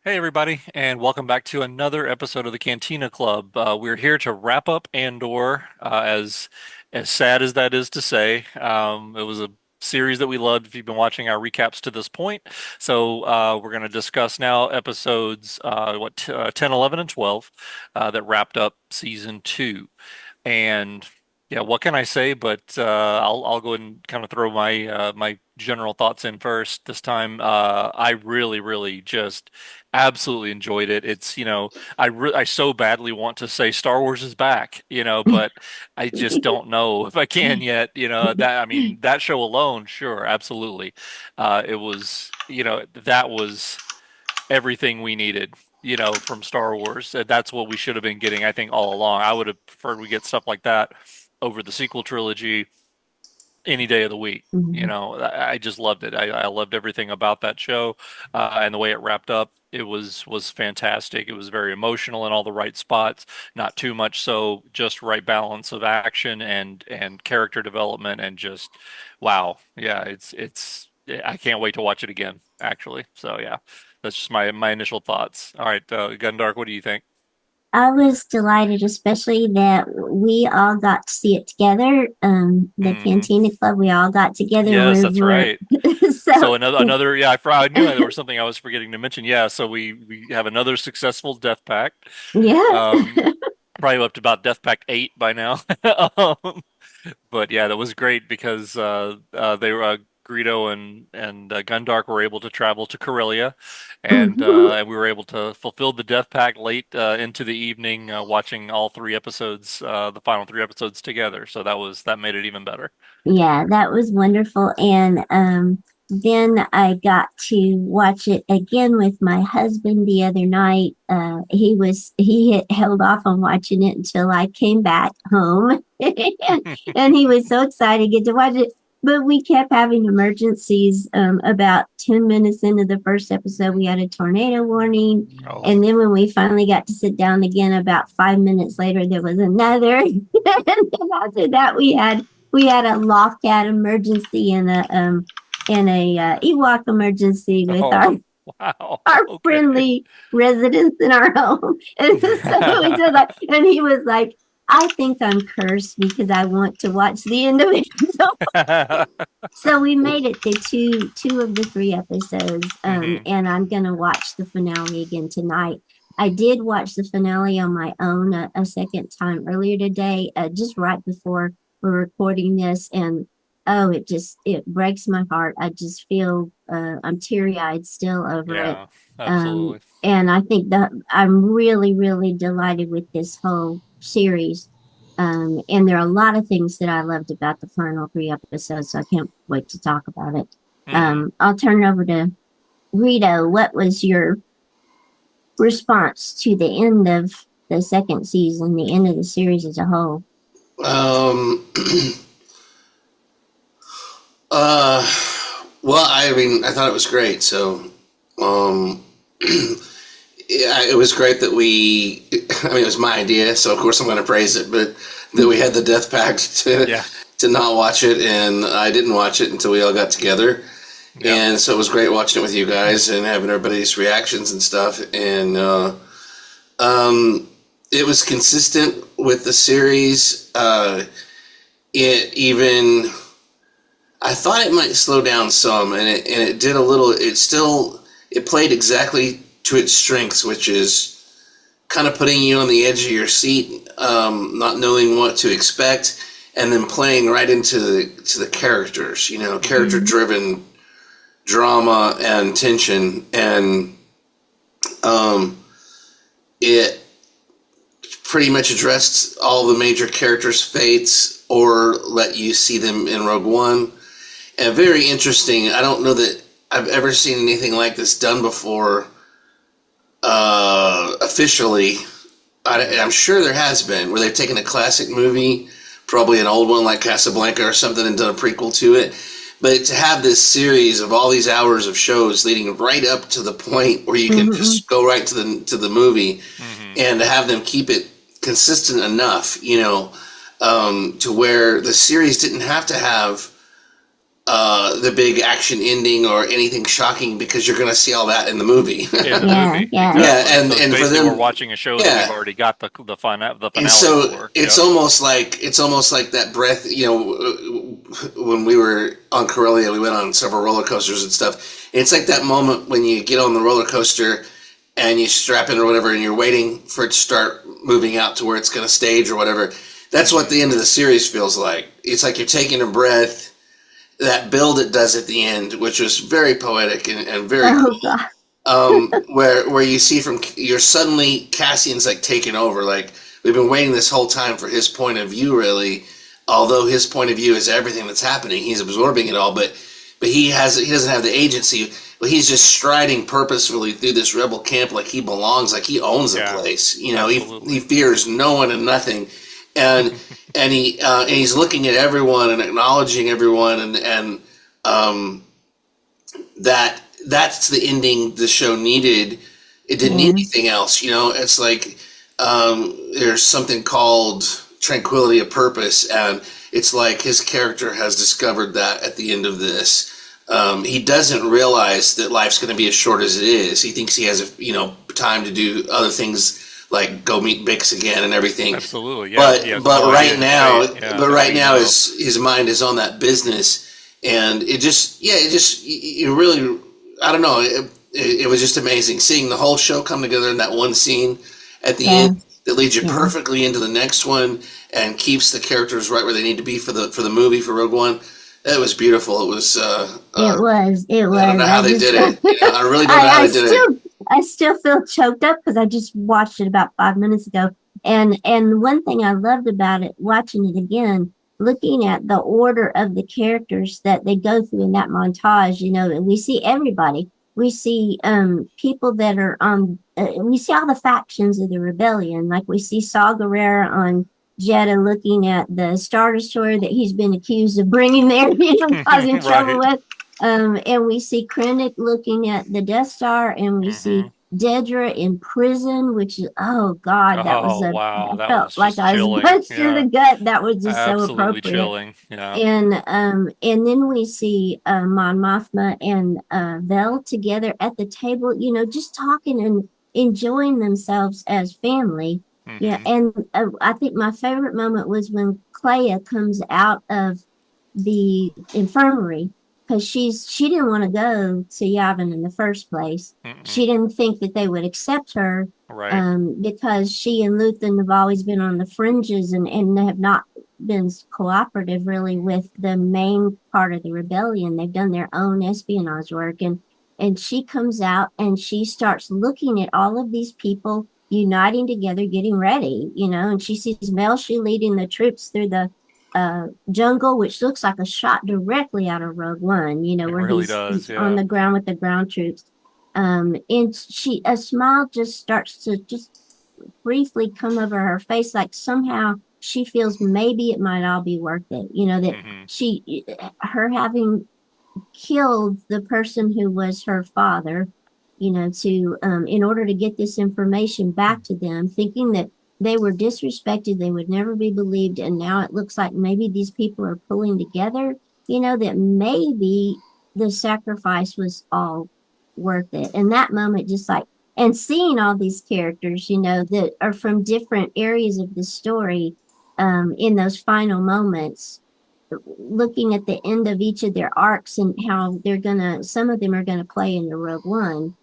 Hey, everybody, and welcome back to another episode of the Cantina Club. We're here to wrap up Andor, as sad as that is to say. It was a series that we loved if you've been watching our recaps to this point. So we're going to discuss now episodes 10, 11, and 12 that wrapped up season two. And yeah, what can I say? But I'll go ahead and kind of throw my general thoughts in first this time. I really just absolutely enjoyed it. I so badly want to say Star Wars is back, but I just don't know if I can yet. That I mean that show alone, sure, absolutely. It was that was everything we needed, from Star Wars. That's what we should have been getting, I think, all along. I would have preferred we get stuff like that over the sequel trilogy any day of the week. Mhm. I just loved it. I loved everything about that show, and the way it wrapped up. It was fantastic. It was very emotional in all the right spots, not too much so, just right balance of action and character development, and just wow. Yeah, it's I can't wait to watch it again, actually. So yeah, that's just my initial thoughts. All right, Gundark, what do you think? I was delighted, especially that we all got to see it together. The Hmm. Cantina Club, we all got together and Yes, we that's were right. so So another yeah, I knew there was something I was forgetting to mention. Yeah, so we have another successful Death Pact. yeah. Um, Probably up to about Death Pact 8 by now. Um, but yeah, that was great because they were Greedo and Gundark were able to travel to Corellia, and we were able to fulfill the Death Pact late into the evening, watching all three episodes, the final three episodes together. So that made it even better. Yeah, that was wonderful. And then I got to watch it again with my husband the other night. He had held off on watching it until I came back home, and he was so excited to get to watch it. But we kept having emergencies. About 10 minutes into the first episode, we had a tornado warning, Oh. and then when we finally got to sit down again, about 5 minutes later, there was another. And then after that, we had a Lofcat emergency and a Ewok emergency with Oh, our wow. our Okay. friendly residents in our home. And so we just like, and he was like, I think I'm cursed because I want to watch the end of it. So we made it through two of the three episodes, Hmm. and I'm gonna watch the finale again tonight. I did watch the finale on my own a second time earlier today, just right before we're recording this, and oh, it breaks my heart. I just feel I'm teary eyed still over it, Yeah, absolutely. and I think that I'm really delighted with this whole series. And there are a lot of things that I loved about the final three episodes, so I can't wait to talk about it. Hmm. I'll turn it over to Rito. What was your response to the end of the second season, the end of the series as a whole? Um, uh, well, I mean, I thought it was great. So, um, yeah, it was great that I mean, it was my idea, so of course I'm going to praise it, but that we had the Death Pact Yeah. to not watch it, and I didn't watch it until we all got together. Yep. And so it was great watching it with you guys and having everybody's reactions and stuff. And um, it was consistent with the series. It even I thought it might slow down some, and it did a little. It played exactly to its strengths, which is kind of putting you on the edge of your seat, not knowing what to expect, and then playing right into the characters. You know, character Mm-hmm. driven drama and tension, and um, it pretty much addressed all the major characters' fates or let you see them in Rogue One. And very interesting. I don't know that I've ever seen anything like this done before officially. I'm Hmm. sure there has been, where they've taken a classic movie, probably an old one like Casablanca or something, and done a prequel to it. But to have this series of all these hours of shows leading right up to the point where you can Mm-hmm. just go right to the movie, Hmm. and to have them keep it consistent enough, to where the series didn't have to have the big action ending or anything shocking because you're going to see all that in the movie. In the Yeah, movie, yeah. Yeah, exactly. So it's and for basically we're them, watching a show that we've yeah, already got the and finale so for. it's Yep. almost like that breath. When we were on Corellia, we went on several roller coasters and stuff. It's like that moment when you get on the roller coaster and you strap in or whatever, and you're waiting for it to start moving out to where it's going to stage or whatever. That's what Hmm. the end of the series feels like. It's like you're taking a breath. That build it does at the end, which was very poetic and very Oh cool. God. Where you see from you're suddenly Cassian's like taking over. Like we've been waiting this whole time for his point of view. Really, although his point of view is everything that's happening, he's absorbing it all. But he doesn't have the agency. But he's just striding purposefully through this rebel camp like he belongs, like he owns the Yeah, place. He absolutely. fears no one and nothing, and and he's looking at everyone and acknowledging everyone and um, that's the ending the show needed. It didn't need Yeah. anything else. It's like there's something called tranquility of purpose, and it's like his character has discovered that at the end of this. He doesn't realize that life's going to be as short as it is. He thinks he has, time to do other things like go meet Bix again and everything. Absolutely. Yeah. He But has no but idea right his now, fate. Yeah. No, his mind is on that business, and it really, I don't know, it was just amazing seeing the whole show come together in that one scene at the end Yeah. that leads you Yeah. perfectly into the next one and keeps the characters right where they need to be for the movie for Rogue One. It was beautiful. It was. It was. It I don't know was. how I they just did it. I really don't know how I they did it. still feel choked up because I just watched it about 5 minutes ago. And one thing I loved about it, watching it again, looking at the order of the characters that they go through in that montage, we see everybody. We see people that are on we see all the factions of the rebellion. Like we see Saw Gerrera on Jeddah looking at the Star Destroyer that he's been accused of bringing there, causing trouble right. with. And we see Krennic looking at the Death Star, and we see Hmm. Dedra in prison, which is, oh God, Oh wow, I that felt was like just I was chilling. punched in Yeah. the gut. That was just so Absolutely appropriate. chilling. Yeah. And then we see Mon Mothma and Vel together at the table, just talking and enjoying themselves as family. Yeah, Hmm. and I think my favorite moment was when Clea comes out of the infirmary because she didn't want to go to Yavin in the first place. Hmm. She didn't think that they would accept her Right. because she and Luthen have always been on the fringes and have not been cooperative really with the main part of the rebellion. They've done their own espionage work, and she comes out and she starts looking at all of these people uniting together, getting ready, and she sees Melshi leading the troops through the jungle, which looks like a shot directly out of Rogue One, It where really he's does. on Yeah. the ground with the ground troops. And a smile just starts to just briefly come over her face, like somehow she feels maybe it might all be worth it, that Hmm. her having killed the person who was her father, to in order to get this information back to them, thinking that they were disrespected, they would never be believed, and now it looks like maybe these people are pulling together, that maybe the sacrifice was all worth it. And that moment, just like, and seeing all these characters, that are from different areas of the story, in those final moments, looking at the end of each of their arcs and how some of them are gonna play in the Rogue One,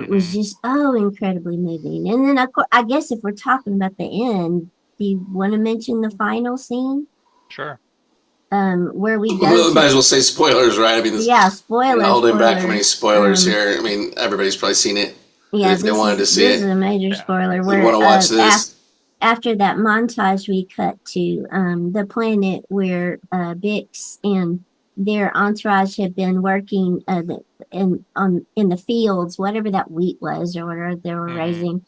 was Hmm. just incredibly moving. And then of course, I guess if we're talking about the end, do you want to mention the final scene, Sure. where we go Well, might to? as well say spoilers, right? I mean, Yeah, we're not holding back from any spoilers. spoilers here. I mean, everybody's probably seen it Yeah, if they wanted to see this is it. a major Yeah. spoiler If you want where to watch this, after that montage, we cut to the planet where Bix and their entourage have been working in the fields, whatever that wheat was or whatever they were Hmm. raising,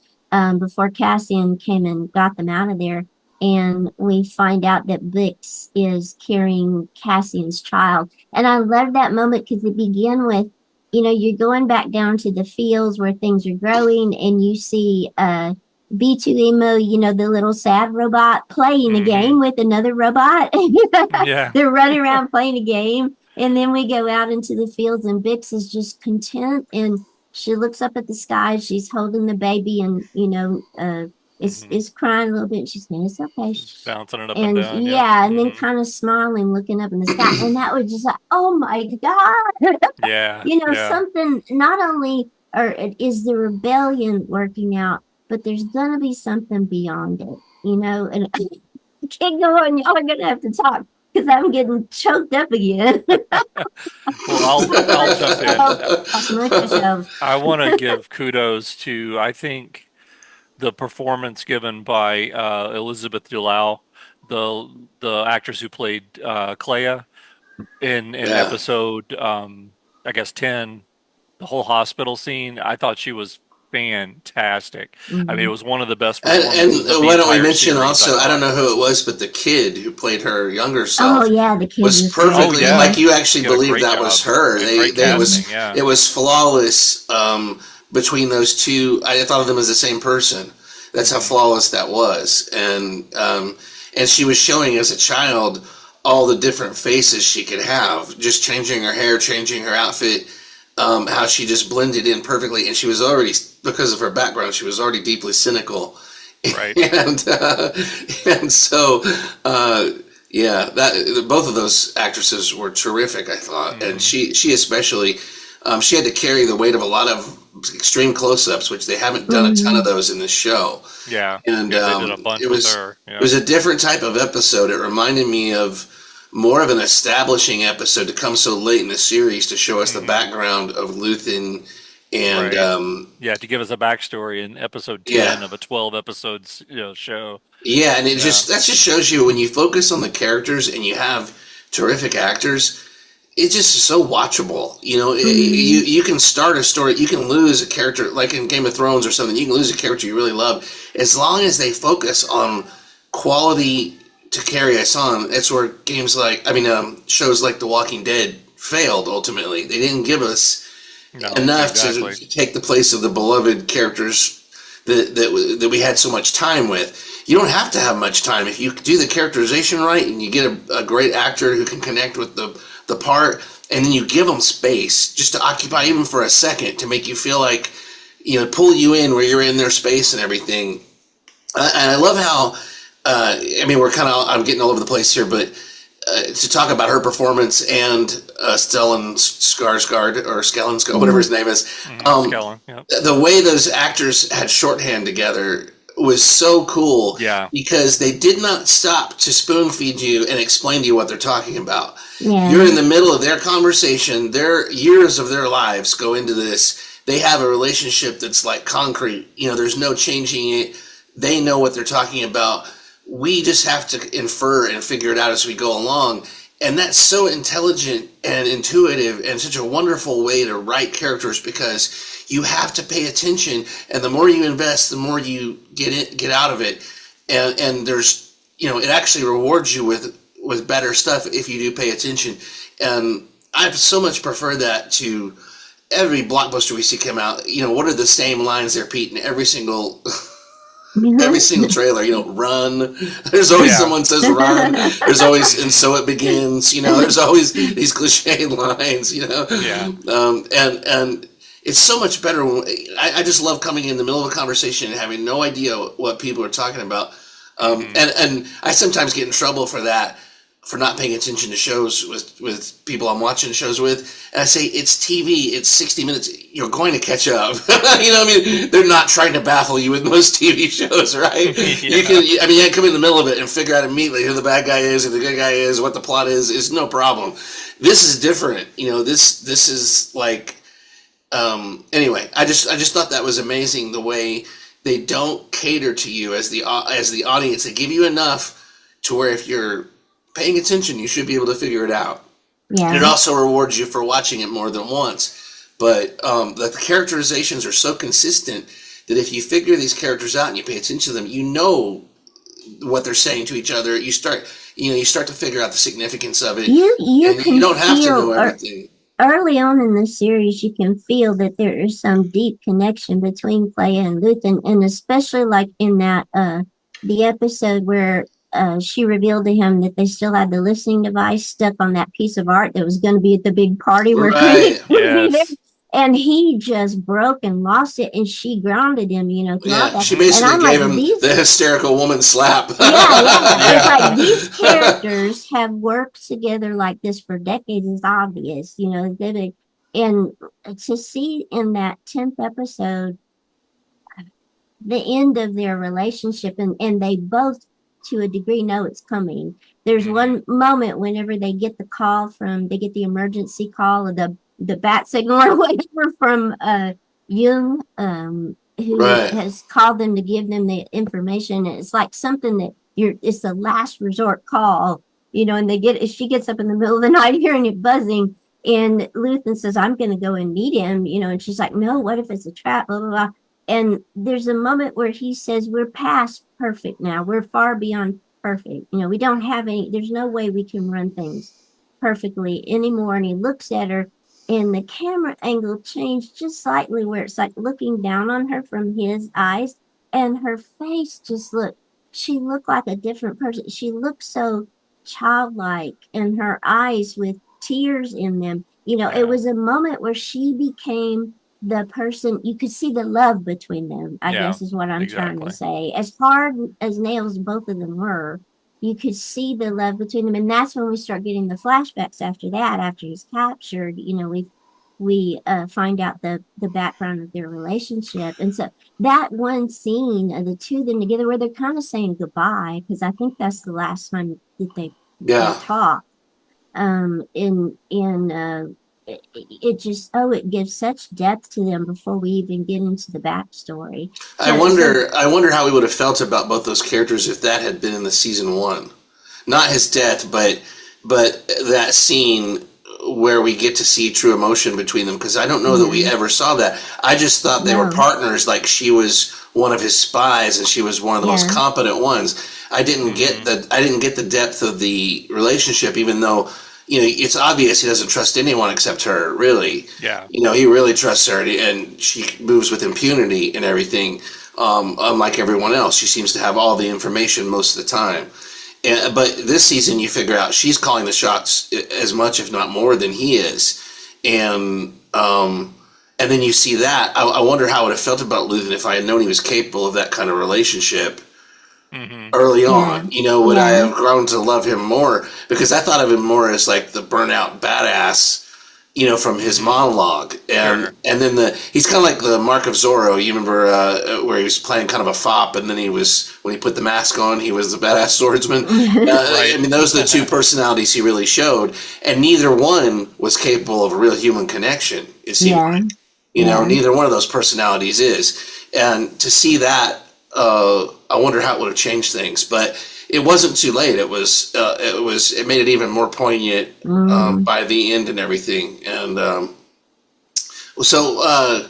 before Cassian came and got them out of there. And we find out that Bix is carrying Cassian's child. And I love that moment because it began with, you're going back down to the fields where things are growing and you see B2Emo, the little sad robot playing a Hmm. game with another robot. Yeah. They're running around playing a game. And then we go out into the fields, and Bix is just content. And she looks up at the sky. She's holding the baby, and Hmm. is crying a little bit. And she's saying, "It's okay." Just bouncing it up and And down. Yep. yeah, and then Hmm. kind of smiling, looking up in the sky. And that was just like, oh my God. Yeah. Yeah. Something not only is the rebellion working out, but there's gonna be something beyond it, and I can't go on. Y'all are gonna have to talk because I'm getting choked up again. Well, I'll jump in. Talk amongst yourselves. I want to give kudos to, I think, the performance given by Elizabeth Dulau, the actress who played Clea in Yeah. episode I guess 10, the whole hospital scene. I thought she was fantastic. I mean, it Mhm. was one of the best performances of And the why don't we entire mention series, I also, I don't thought. know who it was, but the kid who played her younger Oh self yeah, the kid was was great Oh perfectly, too. yeah, like you actually she did a believed great that was job her. and great casting. Yeah. It was flawless, between those two. I thought of them as the same person. That's how Hmm. flawless that was. And she was showing as a child all the different faces she could have, just changing her hair, changing her outfit, how she just blended in perfectly. And she was already, because of her background, she was already deeply cynical. Right. and and so yeah, that both of those actresses were terrific, I thought, and Hmm. she especially, she had to carry the weight of a lot of extreme close-ups, which they haven't done a ton of Hmm. those in this show, Yeah. and Yeah, they did a bunch with her. it Yeah. was a different type of episode. It reminded me of more of an establishing episode to come so late in the series to show us the Hmm. background of Luthen, and Right. Yeah, to give us a backstory in episode yeah. 10 of a 12 episodes, show. Yeah, and it Yeah. just that just shows you when you focus on the characters and you have terrific actors, it's just so watchable. Hmm. You can start a story, you can lose a character like in Game of Thrones or something. You can lose a character you really love as long as they focus on quality to carry us on. That's where games like shows like The Walking Dead failed ultimately. They didn't give us No, enough to exactly. take the place of the beloved characters that we had so much time with. You don't have to have much time if you do the characterization right and you get a great actor who can connect with the part, and then you give them space just to occupy Hmm. even for a second to make you feel like pull you in where you're in their space and everything. And I love how we're kind of I'm getting all over the place here, but to talk about her performance and Stellan Skarsgård or Skellen, whatever Hmm. his name is, Hmm. um, Skellen. Yep. the way those actors had shorthand together was so cool Yeah. because they did not stop to spoon feed you and explain to you what they're talking about. You're in Yeah. the middle of their conversation. Their years of their lives go into this. They have a relationship that's like concrete. There's no changing it. They know what they're talking about. We just have to infer and figure it out as we go along. And that's so intelligent and intuitive and such a wonderful way to write characters because you have to pay attention, and the more you invest, the more you get out of it. And there's it actually rewards you with better stuff if you do pay attention. And I so much prefer that to every blockbuster we see come out. What are the same lines they're repeating every single trailer, run. There's always Yeah. someone says run. There's always, and Hmm. so it begins. There's always these cliche lines. Yeah. And it's so much better. I just love coming in the middle of a conversation and having no idea what people are talking about. Hmm. And I sometimes get in trouble for that, for not paying attention to shows with people I'm watching shows with. And I say, it's TV, it's 60 minutes, you're going to catch up. They're not trying to baffle you with most TV shows, right? Yeah. You can come in the middle of it and figure out immediately who the bad guy is, who the good guy is, what the plot is no problem. This is different. This is like, anyway, I just thought that was amazing the way they don't cater to you as the audience. They give you enough to where if you're paying attention, you should be able to figure it out. And it Yeah. also rewards you for watching it more than once. But the characterizations are so consistent that if you figure these characters out and you pay attention to them, you know what they're saying to each other. You start to figure out the significance of it, You and you can don't have to feel know everything. early on in the series, you can feel that there is some deep connection between Clea and Luthen, and especially like in that the episode where she revealed to him that they still had the listening device stuck on that piece of art that was going to be at the big party where Krennic Right. would be there. Yes. And he just broke and lost it, and she grounded him, through all Yeah, that. she And basically I'm like, gave him the hysterical woman slap. yeah. It's like Yeah. these characters have worked together like this for decades. It's obvious, and to see in that 10th episode the end of their relationship, and they both to a degree know it's coming. There's Hmm. one moment whenever they get the emergency call, or the bat signal or whatever from Jung, who Right. has called them to give them the information. It's like something that it's the last resort call, and she gets up in the middle of the night hearing it buzzing, and Luthen says, I'm going to go and meet him, and she's like, no, what if it's a trap, blah blah blah. And there's a moment where he says, we're past perfect now. We're far beyond perfect. We don't have there's no way we can run things perfectly anymore. And he looks at her, and the camera angle changed just slightly, where it's like looking down on her from his eyes. And her face she looked like a different person. She looked so childlike, and her eyes with tears in them. It Yeah. was a moment where she became the person. You could see the love between them, I Yeah. guess is what I'm trying to Exactly. say. As hard as nails both of them were, you could see the love between them. And that's when we start getting the flashbacks after that, after he's captured. We find out the background of their relationship. And so that one scene of the two of them together, where they're kind of saying goodbye, because I think that's the last time that they Yeah. talk. In it just, it gives such depth to them before we even get into the backstory. I So wonder. I wonder how we would have felt about both those characters if that had been in the season one. Not his death, but that scene where we get to see true emotion between them. Because I don't know that we yeah, ever saw that. I just thought they were no, partners. Like she was one of his spies, and she was one of the most yeah, competent ones. Hmm. I didn't get the depth of the relationship, even though it's obvious he doesn't trust anyone except her. Really, Yeah. he really trusts her, and she moves with impunity and everything. Unlike everyone else, she seems to have all the information most of the time. But this season, you figure out she's calling the shots as much, if not more, than he is, and then you see that. I wonder how I would have felt about Luthen if I had known he was capable of that kind of relationship Hmm. early yeah, on. Would I yeah, have grown to love him more? Because I thought of him more as like the burnout badass, from his Hmm. monologue, Sure. and then he's kind of like the Mark of Zorro. You remember where he was playing kind of a fop, and then when he put the mask on, he was the badass swordsman. I Right. mean, those are the two personalities he really showed, and neither one was capable of a real human connection. It seemed yeah, like, yeah. neither one of those personalities is, and to see that, I wonder how it would have changed things, but. It wasn't too late. It made it even more poignant Mm, by the end and everything. And so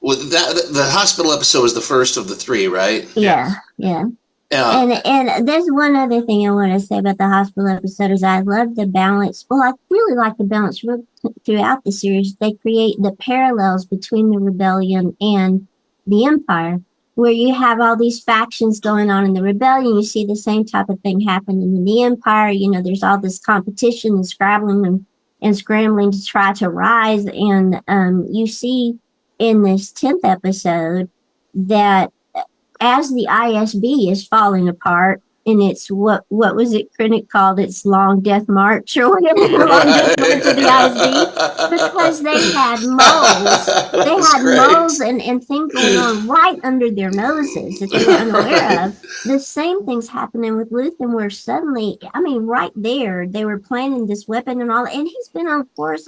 with that, the hospital episode was the first of the three, right? yeah, Yes. yeah. Yeah, And there's one other thing I want to say about the hospital episode is I love the balance. Well, I really like the balance throughout the series. They create the parallels between the rebellion and the empire, where you have all these factions going on in the rebellion. You see the same type of thing happening in the empire. There's all this competition and scrabbling and scrambling to try to rise. And you see in this 10th episode that as the ISB is falling apart, and it's what was it Krennic called its long death march or whatever, the long death right. march of the ISB, because they That's had moles great. and things going on right under their noses that they were unaware of. The same thing's happening with Luthen, where suddenly, I mean, right there, they were planning this weapon and all, and he's been on course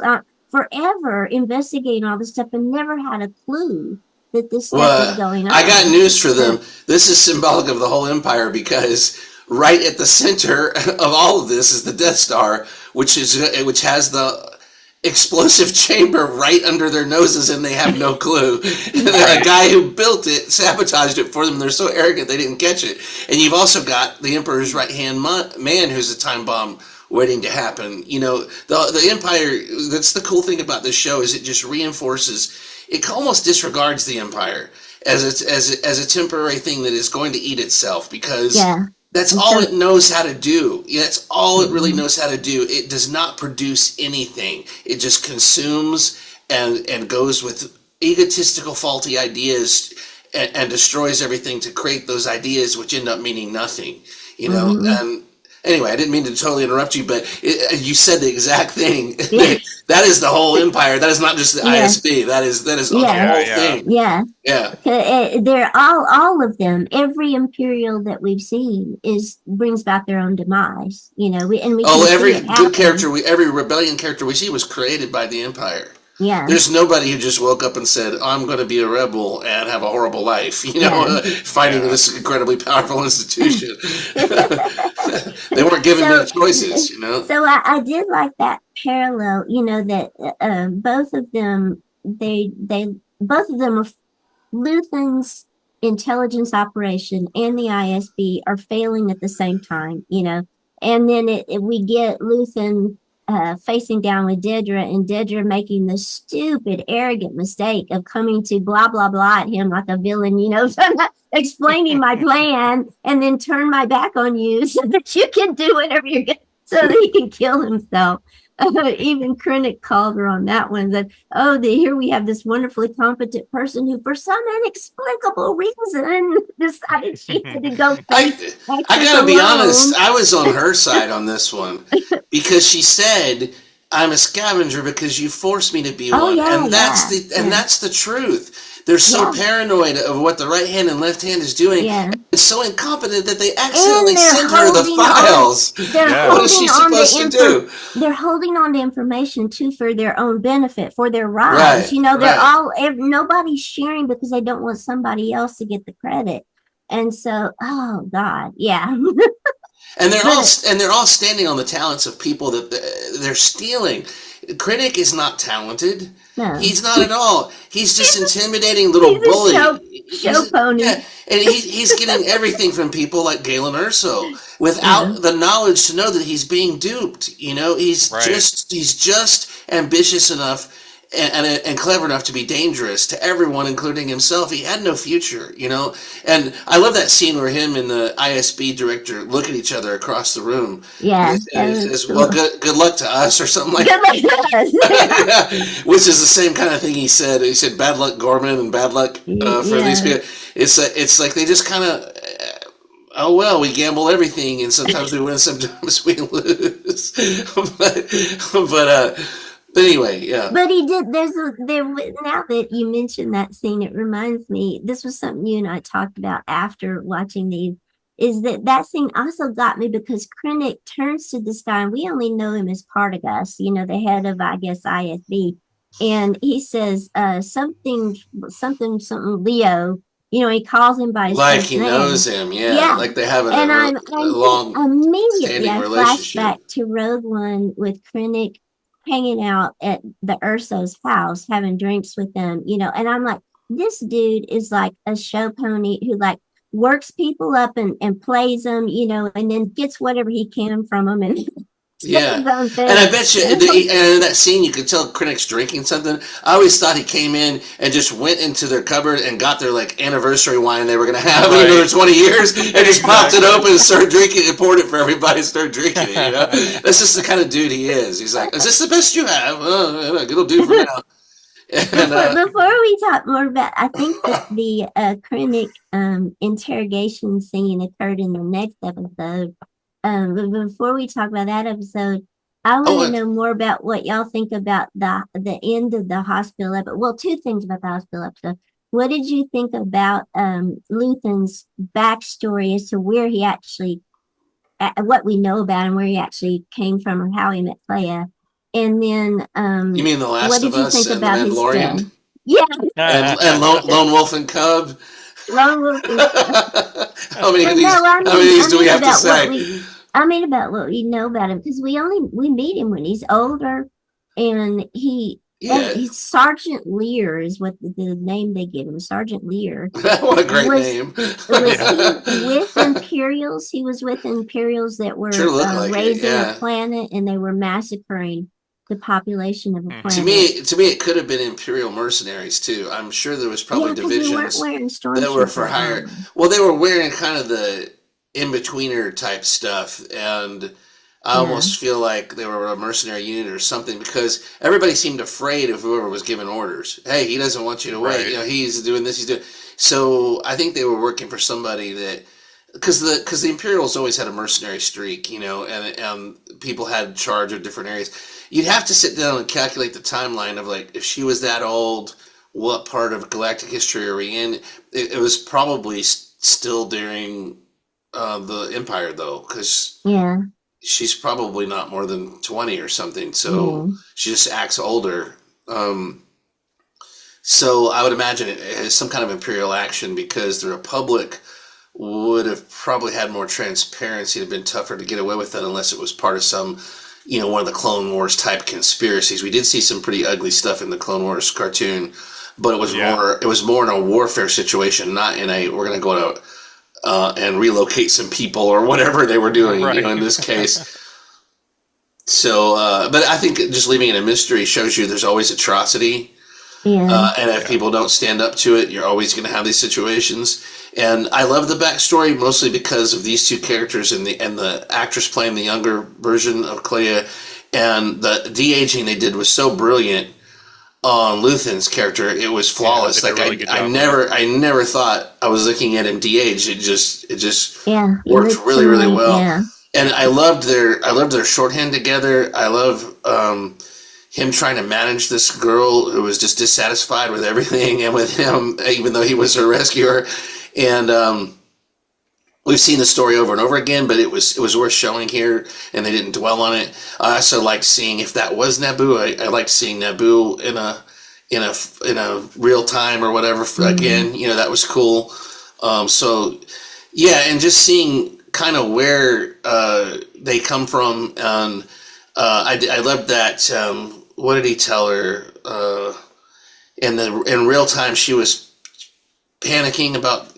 forever investigating all this stuff and never had a clue that this stuff was Well, going I got on. news for them. This is symbolic of the whole empire because right at the center of all of this is the Death Star, which has the explosive chamber right under their noses, and they have no clue. A Right. guy who built it sabotaged it for them. They're so arrogant they didn't catch it. And you've also got the Emperor's right hand man, who's a time bomb waiting to happen. The Empire. That's the cool thing about this show is it just reinforces. It almost disregards the Empire as a temporary thing that is going to eat itself because Yeah, That's And all so, it knows how to do. Yeah, that's all it really mhm, knows how to do. It does not produce anything. It just consumes and goes with egotistical, faulty ideas and destroys everything to create those ideas, which end up meaning nothing. You know. mhm, And anyway, I didn't mean to totally interrupt you, but you said the exact thing. yeah, That is the whole empire. That is not just the yeah, ISB. That is the yeah, Yeah, whole yeah. thing. yeah. Yeah. They're all of them. Every imperial that we've seen is brings about their own demise. We Oh, can see every it good character happen. every rebellion character we see was created by the Empire. Yeah, There's nobody who just woke up and said, "I'm going to be a rebel and have a horrible life," yeah. fighting Yeah. this incredibly powerful institution. They weren't given many so choices. so I did like that parallel. That both of them they both of them are Luthen's intelligence operation and the ISB are failing at the same time. And then we get Luthen facing down with Dedra, and Dedra making the stupid, arrogant mistake of coming to blah, blah, blah at him like a villain, so I'm not explaining my plan and then turn my back on you so that you can do whatever so that he can kill himself. Even Krennic called her on that one. That here we have this wonderfully competent person who, for some inexplicable reason, decided she had to go face I I Texas gotta be honest. alone. I was on her side on this one because she said, "I'm a scavenger because you forced me to be Oh one," yeah, and that's yeah, yeah, the truth. They're so yeah, paranoid of what the right hand and left hand is doing, yeah. and so incompetent that they accidentally And send her the files. they're Yeah. What is she holding on supposed to do? they're holding on to information too for their own benefit, for their rise. Right, They're right. all nobody's sharing because they don't want somebody else to get the credit. And so, oh God, yeah. And But they're all standing on the talents of people that they're stealing. Krennic is not talented. no, He's not at all. He's just intimidating little he's a bully. show pony. Yeah, and he's getting everything from people like Galen Erso Yeah, without the knowledge to know that he's being duped. Right. He's just ambitious enough and clever enough to be dangerous to everyone, including himself. He had no future. And I love that scene where him and the ISB director look at each other across the room, and yeah, and that he was says, "Well, cool. good luck to us," or something like Good luck to us. yeah, which is the same kind of thing he said. He said, "Bad luck, Gorman, and bad luck for these Yeah. people." It's like they just kind of, oh well, we gamble everything, and sometimes we win, sometimes we lose. But anyway, yeah. But he did. Now that you mentioned that scene, it reminds me. This was something you and I talked about after watching these. Is that scene also got me because Krennic turns to this guy, and we only know him as Partagas, the head of, I guess, ISB, and he says something Leo. He calls him by his Like first he name. knows him, yeah. Yeah, Like they have and a I'm thinking long immediately standing I relationship. flashback to Rogue One with Krennic hanging out at the Urso's house, having drinks with them, and I'm like, this dude is like a show pony who like works people up and plays them, and then gets whatever he can from them and does Yeah, his own and I thing. bet you, and in that scene, you could tell Krennic's drinking something. I always thought he came in and just went into their cupboard and got their like anniversary wine they were going to have in Right. another 20 years, and just popped it Exactly. open and started drinking it, poured it for everybody, and started drinking it. That's just the kind of dude he is. He's like, "Is this the best you have? It'll do for now." And Before we talk more about, I think that the Krennic interrogation scene occurred in the next episode. But before we talk about that episode, I want to oh, know more about what y'all think about the end of the hospital episode. Well, two things about the hospital episode. What did you think about Luthen's backstory as to where he actually, what we know about him, where he actually came from, or how he met Leia? And then, you mean The what Last did of you Us think and The about his death? Mandalorian Yeah, and Lone Wolf and Cub? Lone Wolf and stuff. How many of But these? no, I How many of mean, these do we have to say? about what we know about him because we meet him when he's older, and Yeah, he's Sergeant Lear is what the name they give him. Sergeant Lear what a great was name. he Yeah. with Imperials? He was with Imperials that Sure were look like it, raising a yeah. planet, and they were massacring the population of a Mhm. planet. To me, it could have been Imperial mercenaries too. I'm sure there was probably Yeah, because they weren't divisions wearing that were for stormtrooper hire. armor. Well, they were wearing kind of the in-betweener type stuff, and I Yeah. almost feel like they were a mercenary unit or something because everybody seemed afraid of whoever was giving orders. Hey, he doesn't want you to wait. Right. He's doing this. He's doing. So I think they were working for somebody that because the Imperials always had a mercenary streak, and people had charge of different areas. You'd have to sit down and calculate the timeline of like if she was that old, what part of galactic history are we in? It was probably still during the Empire though, because Yeah. she's probably not more than 20 or something, so Yeah. she just acts older. Um, so I would imagine it has some kind of imperial action because the Republic would have probably had more transparency. It'd been tougher to get away with that unless it was part of some, one of the Clone Wars type conspiracies. We did see some pretty ugly stuff in the Clone Wars cartoon, but Yeah. it was more in a warfare situation, not in a we're going to go to and relocate some people or whatever they were doing. Right. In this case. So, but I think just leaving it a mystery shows you there's always atrocity, Yeah. and if Yeah. people don't stand up to it, you're always going to have these situations. And I love the backstory mostly because of these two characters and the actress playing the younger version of Clea, and the de aging they did was so brilliant on Luthen's character. It was Yeah. They flawless. did a Like really good job with it. I never thought I was looking at him de-aged. It just Yeah. He worked looked really really similar. well. Yeah. And I loved their shorthand together. I love him trying to manage this girl who was just dissatisfied with everything and with him, even though he was her rescuer. And we've seen the story over and over again, but it was worth showing here, and they didn't dwell on it. I also liked seeing if that was Naboo. I liked seeing Naboo in a real time or whatever Mm. again. That was cool. So yeah, and just seeing kind of where they come from, and I loved that. What did he tell her? In real time, she was panicking about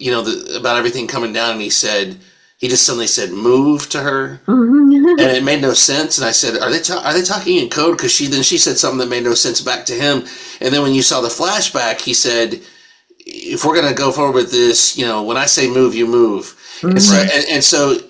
about everything coming down, and he just suddenly said "move" to her, and it made no sense. And I said, are they talking in code? Because she said something that made no sense back to him. And then when you saw the flashback, he said, if we're going to go forward with this, when I say move, you move. And so, Mhm.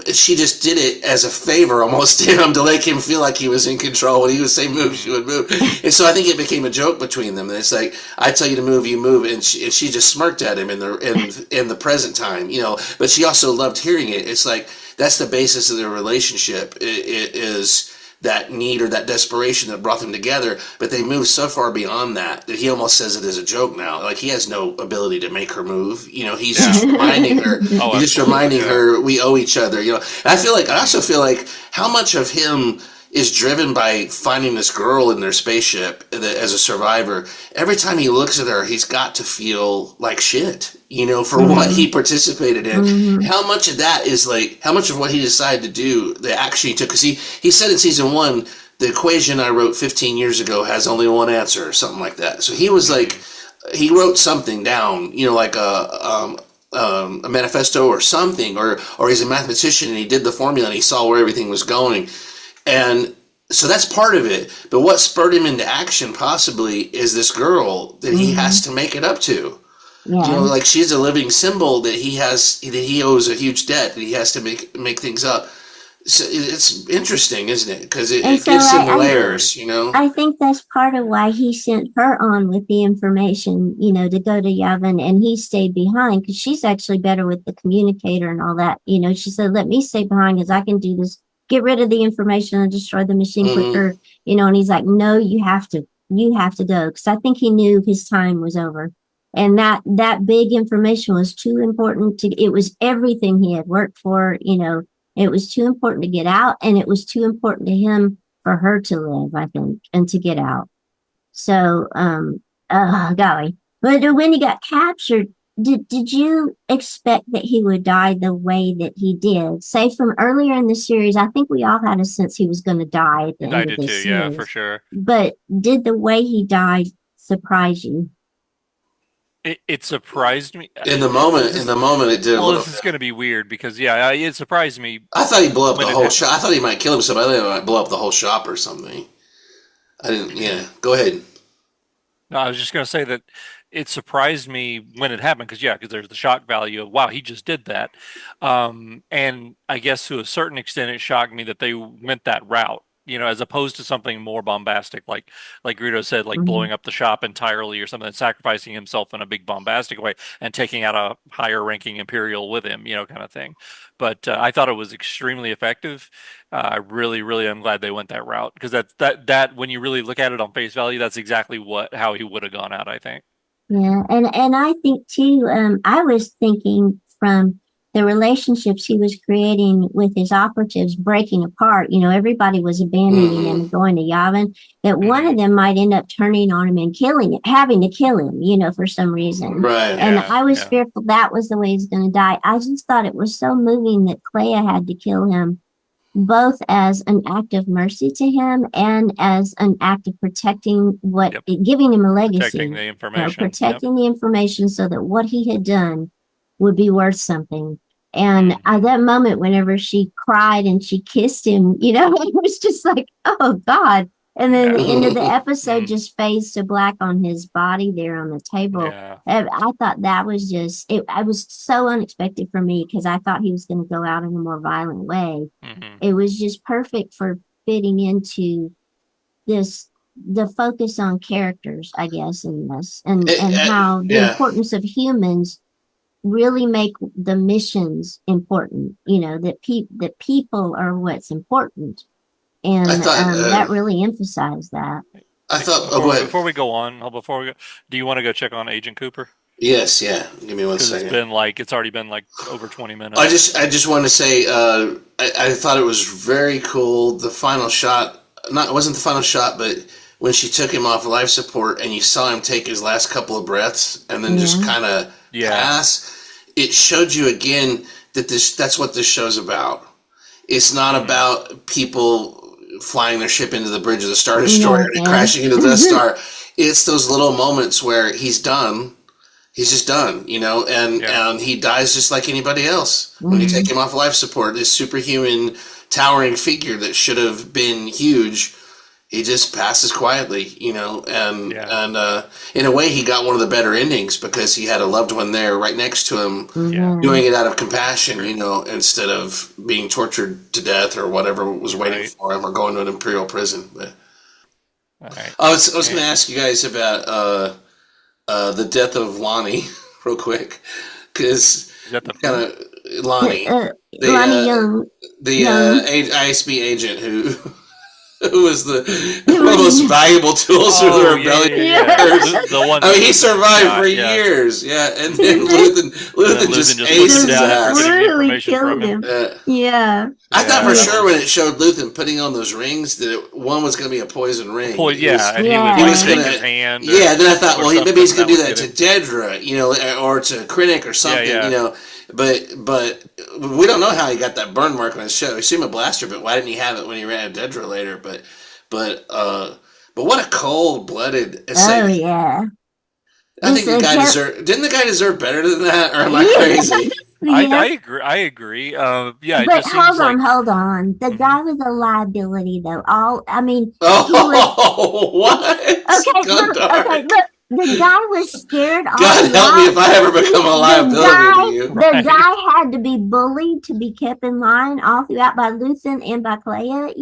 Right. she just did it as a favor almost to him to make him feel like he was in control. When he would say move, she Mm. would move. And so I think it became a joke between them. And it's like, I tell you to move, you move. And she just smirked at him in the present time. But she also loved hearing it. It's like, that's the basis of their relationship. It is that need or that desperation that brought them together, but they moved so far beyond that he almost says it as a joke now. Like he has no ability to make her move. He's Yeah. just reminding her. Oh, He's just absolutely. reminding Yeah. her we owe each other. And I Hmm. also feel like how much of him is driven by finding this girl in their spaceship as a survivor. Every time he looks at her, he's got to feel like shit, for what Yeah. he participated in. Mhm. How much of that is like, how much of what he decided to do, the action he took? Because he said in season one, the equation I wrote 15 years ago has only one answer or something like that. So he was like, Hmm. he wrote something down, like a manifesto or something, or he's a mathematician and he did the formula and he saw where everything was going. And so that's part of it. But what spurred him into action possibly is this girl that he has Mhm. to make it up to. Yeah. Like she's a living symbol that he owes a huge debt that he has to make things up. So it's interesting, isn't it? Because And it so gives him Very. layers. I think that's part of why he sent her on with the information, to go to Yavin, and he stayed behind because she's actually better with the communicator and all that. She said, let me stay behind because I can do this, get rid of the information and destroy the machine Hmm. quicker, and he's like, no, you have to go. Because I think he knew his time was over. And that big information was too important it was everything he had worked for, it was too important to get out, and it was too important to him for her to live, I think, and to get out. So, golly. But when he got captured, did you expect that he would die the way that he did? Say from earlier in the series, I think we all had a sense he was going to die at the I end of did too. this Yeah, for series. sure. But did the way he died surprise you? It surprised me. In the This moment, in is the moment, it did a well, little this is bit. going to be weird because yeah, it surprised me I thought he'd blow up the when it whole happened. shop. I thought he might kill himself. I thought he might blow up the whole shop or something. I didn't. Yeah, go ahead. No, I was just going to say that it surprised me when it happened because there's the shock value of wow, he just did that, and I guess to a certain extent it shocked me that they went that route, as opposed to something more bombastic like Greedo said, like Mhm. blowing up the shop entirely or something, sacrificing himself in a big bombastic way and taking out a higher ranking Imperial with him, kind of thing. But I thought it was extremely effective. I really, really am glad they went that route because that when you really look at it on face value, that's exactly how he would have gone out, I think. Yeah, and I think too, I was thinking from the relationships he was creating with his operatives breaking apart, everybody was abandoning him Mm-hmm. and going to Yavin, that one Hmm. of them might end up turning on him and killing it, having to kill him, for some reason. Right. And Yeah, I was yeah. fearful that was the way he's going to die. I just thought it was so moving that Clea had to kill him both as an act of mercy to him and as an act of protecting Yep. giving him a Protecting legacy, the information. Yep. protecting the information so that what he had done would be worth something. And Hmm. that moment, whenever she cried and she kissed him, it was just like, oh God. And then Yeah. the end of the episode Mm. just fades to black on his body there on the table. Yeah. I thought that was I was so unexpected for me because I thought he was going to go out in a more violent way. Hmm. It was just perfect for fitting into this the focus on characters, I guess, in this and how the Yeah. importance of humans really make the missions important, that people are what's important. I And thought. that really emphasized that. I Hey, thought. Oh, go before ahead. before we go on, do you want to go check on Agent Cooper? Yes. Yeah. Give me one Because second. it's already been like over 20 I minutes. just I just want to say I thought it was very cool. The final shot, not it wasn't the final shot, but when she took him off life support and you saw him take his last couple of breaths and then just Yeah. kind of Yeah. pass, it showed you again that that's what this show's about. It's not Hmm. about people flying their ship into the bridge of the Star Destroyer No, and yeah. crashing into the Death Star. It's those little moments where he's just done, Yeah. and he dies just like anybody else. When you take Mhm. him off life support, this superhuman, towering figure that should have been huge, he just passes quietly, Yeah. and in a way, he got one of the better endings because he had a loved one there right next to him, Yeah. Mhm. doing it out of compassion, Agree. instead of being tortured to death or whatever was waiting Right. for him or going to an imperial prison. But All right. I was going And to ask you guys about the death of Lonnie, real quick, because is that the kind who? of Lonnie, Uh, the Lonnie Young, the Young, ISB agent who who was it one of the most was, valuable tools for the Oh yeah, rebellion. yeah, yeah, yeah. yeah. The one I that mean, he Luthen survived for shot. Yeah. years, yeah, and then Luthen And then Luthen just just puts aced him his Just down after getting ass. the brutally information from killed him. him. Yeah. I thought Yeah, for that Yeah. sure when it was showed Luthen putting on those rings that one was going to be a poison a ring. poison. Yeah, and he would He like was Yeah. shake gonna, his hand yeah. Then I thought, or well, maybe something, he's and gonna that do would that get to him. Dedra, or to Krennic or Yeah, something, yeah. But we don't know how he got that burn mark on his show. We assume a blaster, but why didn't he have it when he ran at Dedra later? But but what a cold blooded Oh assassin! yeah. I think Just the guy kept. deserved. Didn't the guy deserve better than that, or am I Yes. crazy? I Yeah. agree. I agree. Yeah, it But just seems like. hold on. The Hmm. guy was a liability, though. I mean, he was Oh, what? okay. Okay, Gondark. look. The guy was scared all God help me if throughout. I ever become a liability to you. The Right. guy had to be bullied to be kept in line all throughout by Luthen and by Clea.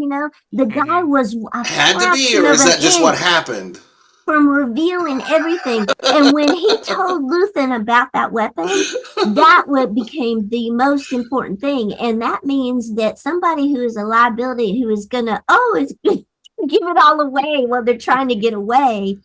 The guy Hmm. was a Had to be, fraction or of is an that just what inch happened? from revealing everything. And when he told Luthen about that weapon, that what became the most important thing. And that means that somebody who is a liability, who is gonna, is give it all away while they're trying to get away,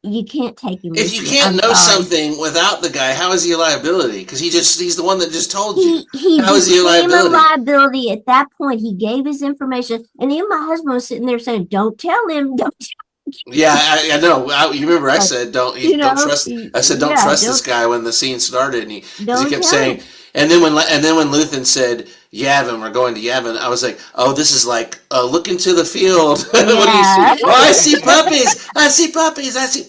you can't take him If with you you. can't I'm know sorry. something without the guy, how is he a liability? Because he's the one that just told you. He How is he a became a liability? liability at that point. He gave his information, and even my husband was sitting there saying, "Don't tell him, don't Yeah, I know. You remember I like, said don't trust. I said don't yeah, trust this guy when the scene started, and he don't kept tell saying. him." And then when Luthen said Yavin, we're going to Yavin, I was like, oh, this is like look into the field. What do you see? Yeah. Oh, I see puppies. I see puppies. I see.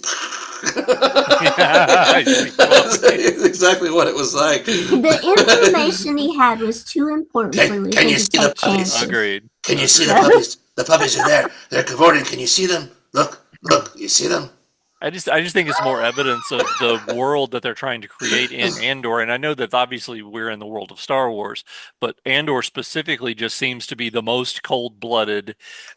Yeah, I see puppies. That's exactly what it was like. The information he had was too important for Can Luthen you to see the take puppies? chances. Agreed. Can you see the Agreed. So, puppies? The puppies are there. They're cavorting. Can you see them? Look, you see them? I just think it's more evidence of the world that they're trying to create in Andor. And I know that obviously we're in the world of Star Wars, but Andor specifically just seems to be the most cold-blooded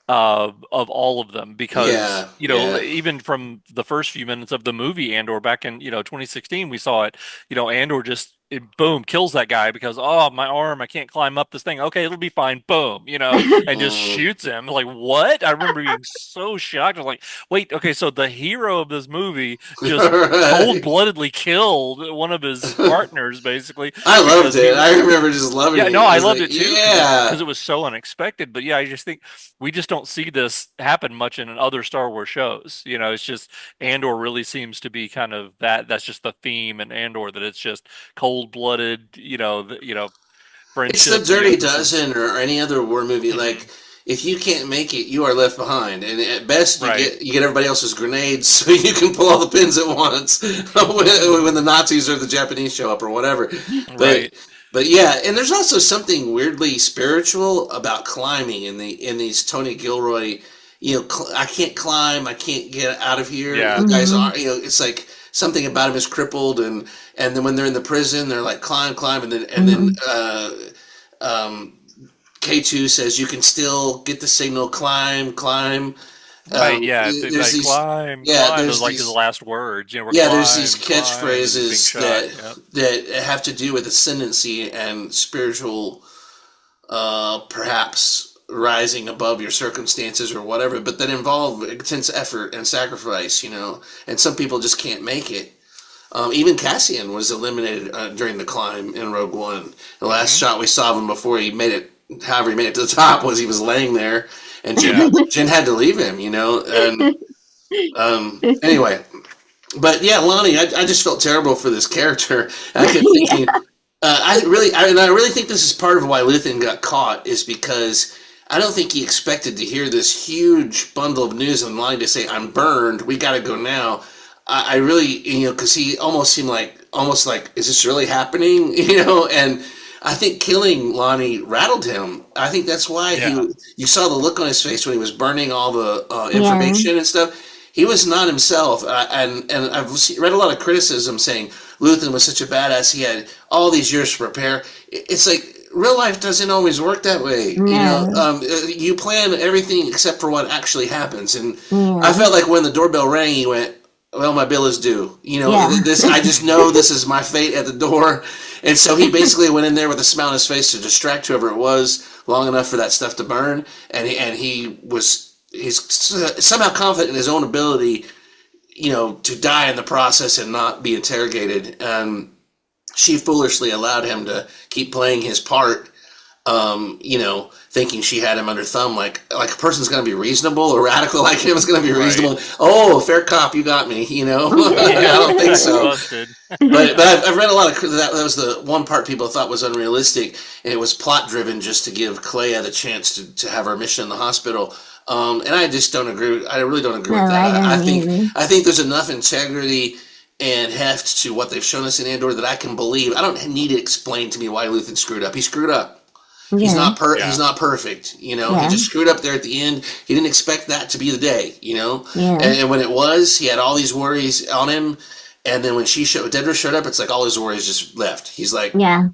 of all of them because, Yeah, yeah. even from the first few minutes of the movie Andor back in, 2016, we saw it, Andor just boom kills that guy because, oh, my arm, I can't climb up this thing. Okay, it'll be fine. Boom, and just Mm. shoots him. Like, what? I remember being so shocked. I was like, wait, okay, so the hero of this movie just Right. cold-bloodedly killed one of his partners basically I loved because he it. was. I remember just loving Yeah, it. no, I I was loved like, it too because yeah. it was so unexpected. But yeah, I just think we just don't see this happen much in other Star Wars shows. It's just Andor really seems to be kind of that. That's just the theme in Andor, that it's just cold-blooded. It's the Friendship. Dirty This is. Dozen or any other war movie. Mhm. Like, if you can't make it, you are left behind. And at best, you Right. get everybody else's grenades, so you can pull all the pins at once when the Nazis or the Japanese show up or whatever. But Right. but yeah, and there's also something weirdly spiritual about climbing in these Tony Gilroy. I can't climb. I can't get out of here. Yeah. You guys Hmm. are. It's like something about him is crippled, and then when they're in the prison, they're like climb, climb, and then Hmm. um, K2 says you can still get the signal, climb, climb. Right. Yeah. There's Like these, climb, yeah, climb is there's like his these, last words. We're yeah, there's these climb as he's being catchphrases shot. Yep. that have to do with ascendancy and spiritual, perhaps rising above your circumstances or whatever, but that involve intense effort and sacrifice. And some people just can't make it. Even Cassian was eliminated during the climb in Rogue One. The last Hmm. shot we saw of him before he made it, however he made it to the top, was he was laying there, and Yeah. Jin had to leave him. And anyway, but yeah, Lonnie, I just felt terrible for this character. I kept Yeah. thinking, and I really think this is part of why Luthen got caught is because I don't think he expected to hear this huge bundle of news online to say, "I'm burned. We got to go now." I really, because he almost seemed almost like, is this really happening? And I think killing Lonnie rattled him. I think that's why Yeah. you saw the look on his face when he was burning all the Yeah. information and stuff. He was not himself, and read a lot of criticism saying Luthen was such a badass. He had all these years to prepare. It's like real life doesn't always work that way. No. You plan everything except for what actually happens. And I Yeah. felt like when the doorbell rang, he went, "Well, my bill is due." Yeah. This I just know this is my fate at the door, and so he basically went in there with a smile on his face to distract whoever it was long enough for that stuff to burn, and he's somehow confident in his own ability, to die in the process and not be interrogated. And she foolishly allowed him to keep playing his part, thinking she had him under thumb, like a person's going to be reasonable or radical like him is going to be Right. reasonable. Oh, fair cop, you got me. I Yeah. don't think so. Busted. But I've read a lot of that. That was the one part people thought was unrealistic, and it was plot driven just to give Clea the chance to have her mission in the hospital. And I just don't agree. I really don't agree No, with that. I I don't think either. I think there's enough integrity and heft to what they've shown us in Andor that I can believe. I don't need to explain to me why Luthen screwed up. He screwed up. Yeah. He's Yeah. not perfect. He Yeah. just screwed up there at the end. He didn't expect that to be the day. Yeah. And when it was, he had all these worries on him. And then when Dedra showed up, it's like all his worries just left. He's like, Yeah.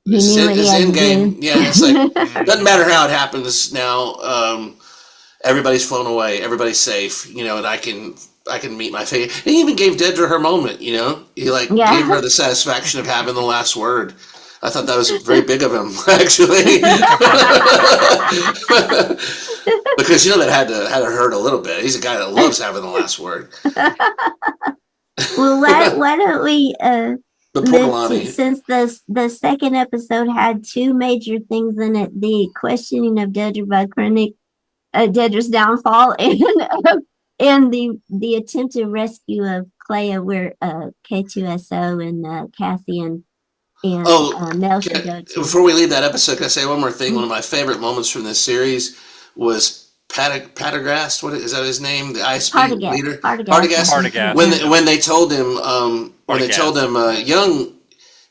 He it's knew what he it's had end to game. do. Yeah, it's like doesn't Hmm. matter how it happens now. Everybody's flown away. Everybody's safe. And I can meet my fate. And he even gave Dedra her moment. He like gave Yeah. her the satisfaction of having the last word. I thought that was very big of him, actually, because that had to hurt a little bit. He's a guy that loves having the last word. Well, why don't we But poor Milani. since the second episode had two major things in it, the questioning of Dedra by Krennic, Dedra's downfall, and the attempted rescue of Clea, where K2SO and Cassian and Oh, Mel should go to. before we leave that episode, can I say one more thing? One Mm. of my favorite moments from this series was Patagrast. What is that his name? The ISP Partagast, leader, Partagast, I Partagast. think. When Partagast. Yeah. they, when they told him, Partagaz.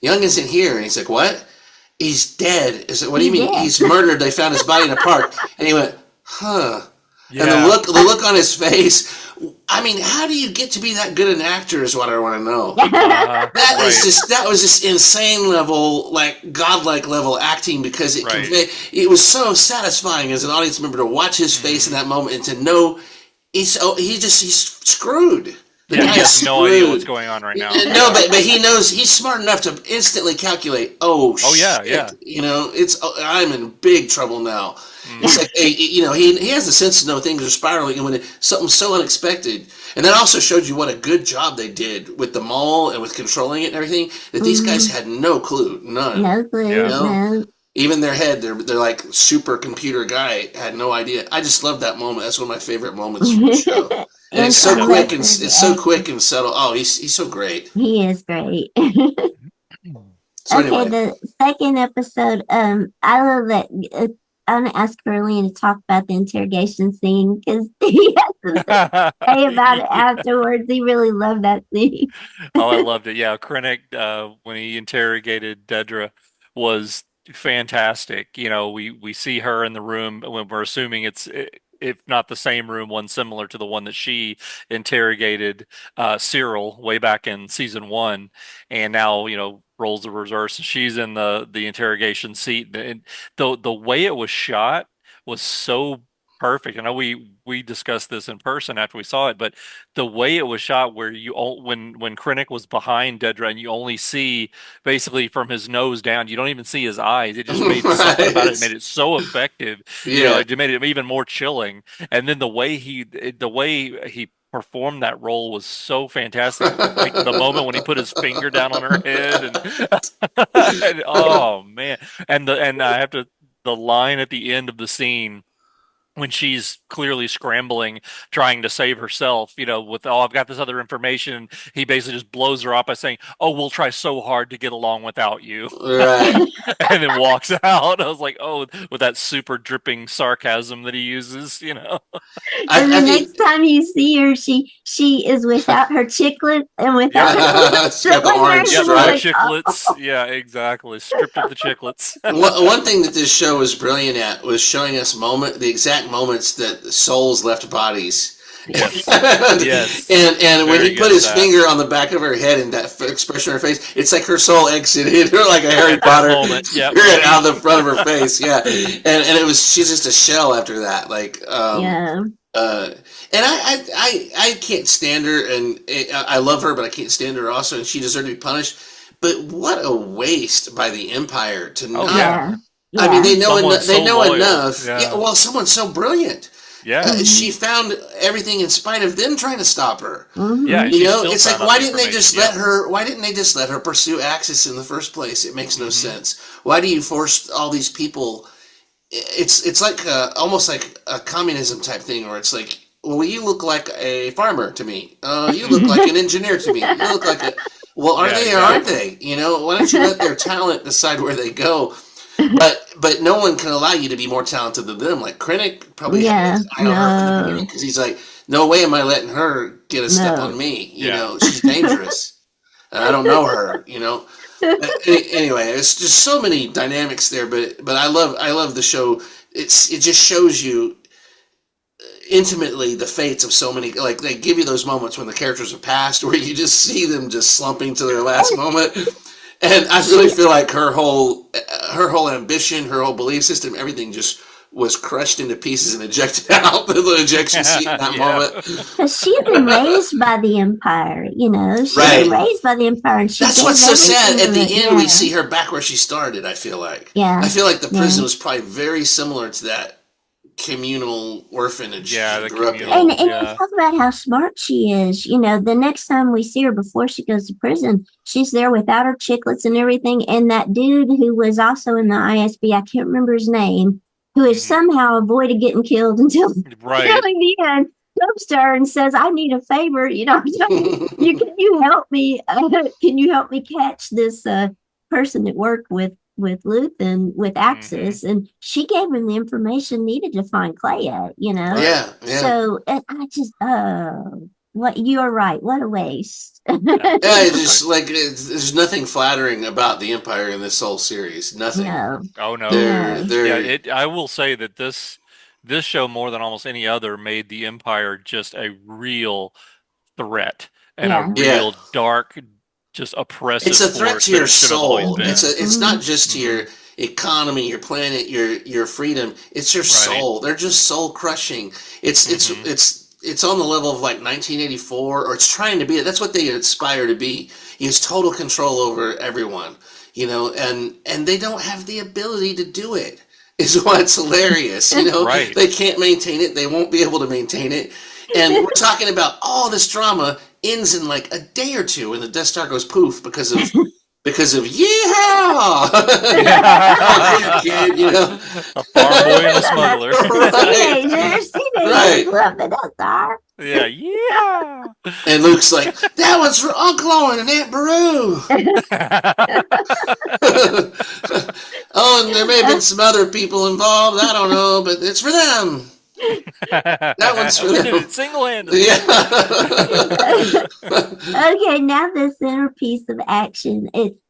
Young isn't here, and he's like, "What? He's dead." Is it? What do you He's mean? dead. He's murdered. They found his body in a park, and he went, "Huh." And Yeah. the look on his face. I mean, how do you get to be that good an actor? Is what I want to know. That is Right. just that was just insane level, like godlike level acting because it Right. conveyed. It was so satisfying as an audience member to watch his face in Hmm. that moment and to know he's screwed. The Yeah, guy he is has no idea what's screwed. going on right now. No, Yeah. but he knows he's smart enough to instantly calculate. Oh Oh yeah, shit! yeah. It's I'm in big trouble now. It's Hmm. like he has the sense to know things are spiraling, and when something so unexpected, and that also showed you what a good job they did with the mall and with controlling it and everything. That these guys Mhm. had no clue, none. No You clue, Yeah. know, no. even their head, they're like super computer guy had no idea. I just love that moment. That's one of my favorite moments from the show, and it's so quick and Definitely. Interesting it's so actor. quick and subtle. Oh, he's so great. He is great. So Okay, anyway, the second episode, I love that. I'm gonna ask Curly to talk about the interrogation scene because he has to say about it Yeah. afterwards. He really loved that scene. Oh, I loved it. Yeah, Krennic, when he interrogated Dedra, was fantastic. We see her in the room when we're assuming it's, if not the same room, one similar to the one that she interrogated Cyril way back in season 1, and now roles the reverse, and she's in the interrogation seat. And the way it was shot was so perfect. I know we discussed this in person after we saw it, but the way it was shot, where when Krennic was behind Dedra and you only see basically from his nose down, you don't even see his eyes. It just made something about it. It made right? it so effective. Yeah. It made it even more chilling. And then the way he performed that role was so fantastic. Like the moment when he put his finger down on her head, and, and oh man, and I have to the line at the end of the scene when she's clearly scrambling, trying to save herself, with, oh, I've got this other information. He basically just blows her off by saying, oh, we'll try so hard to get along without you. Right. And then walks out. I was like, oh, with that super dripping sarcasm that he uses. And the I next think time you see her, she is without her chiclet and without Yep. her it's got the orange cylinders, Yep. and we're No like, stripe. oh, chiclets. Yeah, exactly. Stripped of the chiclets. One thing that this show was brilliant at was showing us the exact moments that souls left bodies. Yes. and, Yes. and when Very he put good at his that. finger on the back of her head and that expression on her face, it's like her soul exited her like a Harry At that Potter moment. Yep. spirit out of the front of her face. Yeah, and it was she's just a shell after that. Like yeah, uh, and I can't stand her, and I love her, but I can't stand her also, and she deserved to be punished. But what a waste by the Empire to Oh, not. yeah. yeah, I mean, yeah. Someone they so know loyal. enough. Yeah, Yeah. well, someone so brilliant. Yeah. Hmm. She found everything in spite of them trying to stop her. Yeah. And Hmm. she still It's like found out the information. Yep. why didn't they just let her pursue Axis in the first place? It makes no Hmm. sense. Why do you force all these people? It's like almost like a communism type thing where it's like, well, you look like a farmer to me. You look like an engineer to me. You look like a well, are Yeah, they or aren't exactly. they? Why don't you let their talent decide where they go? But no one can allow you to be more talented than them. Like Krennic probably had Yeah, his eye on her from the beginning no, because he's like, no way am I letting her get a step on no. me. Yeah. She's dangerous, and I don't know her. Anyway, it's just so many dynamics there. But I love the show. It just shows you intimately the fates of so many. Like they give you those moments when the characters are past, where you just see them just slumping to their last And moment. And I really she, feel like her whole ambition, her whole belief system, everything just was crushed into pieces and ejected out the ejection seat in that Yeah. moment. because she'd been raised by the Empire, she'd been Right. raised by the Empire, and she That's what's gave so sad. everything At to the the, end, we yeah, see her back where she started. I feel like. yeah, I feel like the yeah. prison was probably very similar to that communal orphanage Yeah, she the grew up in. And communal. you Yeah. talk about how smart she is. The next time we see her before she goes to prison, she's there without her chiclets and everything. And that dude who was also in the ISB, I can't remember his name, who has Hmm. somehow avoided getting killed until Right. really the end, comes to her and says, "I need a favor. You can you help me? Can you help me catch this person that worked with Luthen with Hmm. Axis?" And she gave him the information needed to find Clea. Right. Yeah, yeah. So I just, oh, what you're right. What a waste. Yeah, Yeah, it's exactly. just like there's nothing flattering about the Empire in this whole series. Nothing. No, Oh no. They're no. Yeah, they're I will say that this this show more than almost any other made the Empire just a real threat and a Yeah. Yeah. real dark, just It's oppressive a threat force to that your it shouldn't have always soul. been. It's not Hmm. just to Hmm. your economy, your planet, your freedom. It's your Right. soul. They're just soul crushing. Hmm. It's on the level of like 1984, or it's trying to be. That's what they aspire to be. He has total control over everyone, and they don't have the ability to do it. Is what's hilarious. Right. They can't maintain it. They won't be able to maintain it. And we're talking about all this drama ends in like a day or two, and the Death Star goes poof because of yeehaw. Oh yeah, Yeah. kid. A farm boy and a smuggler. Right, Teenagers right. love the Death Star. Yeah. Yeah. And Luke's like, that one's for Uncle Owen and Aunt Beru. Oh, and there may have been some other people involved. I don't know, but it's for them. That one's for We did them. it single-handedly. Yeah. Okay, now the centerpiece of action.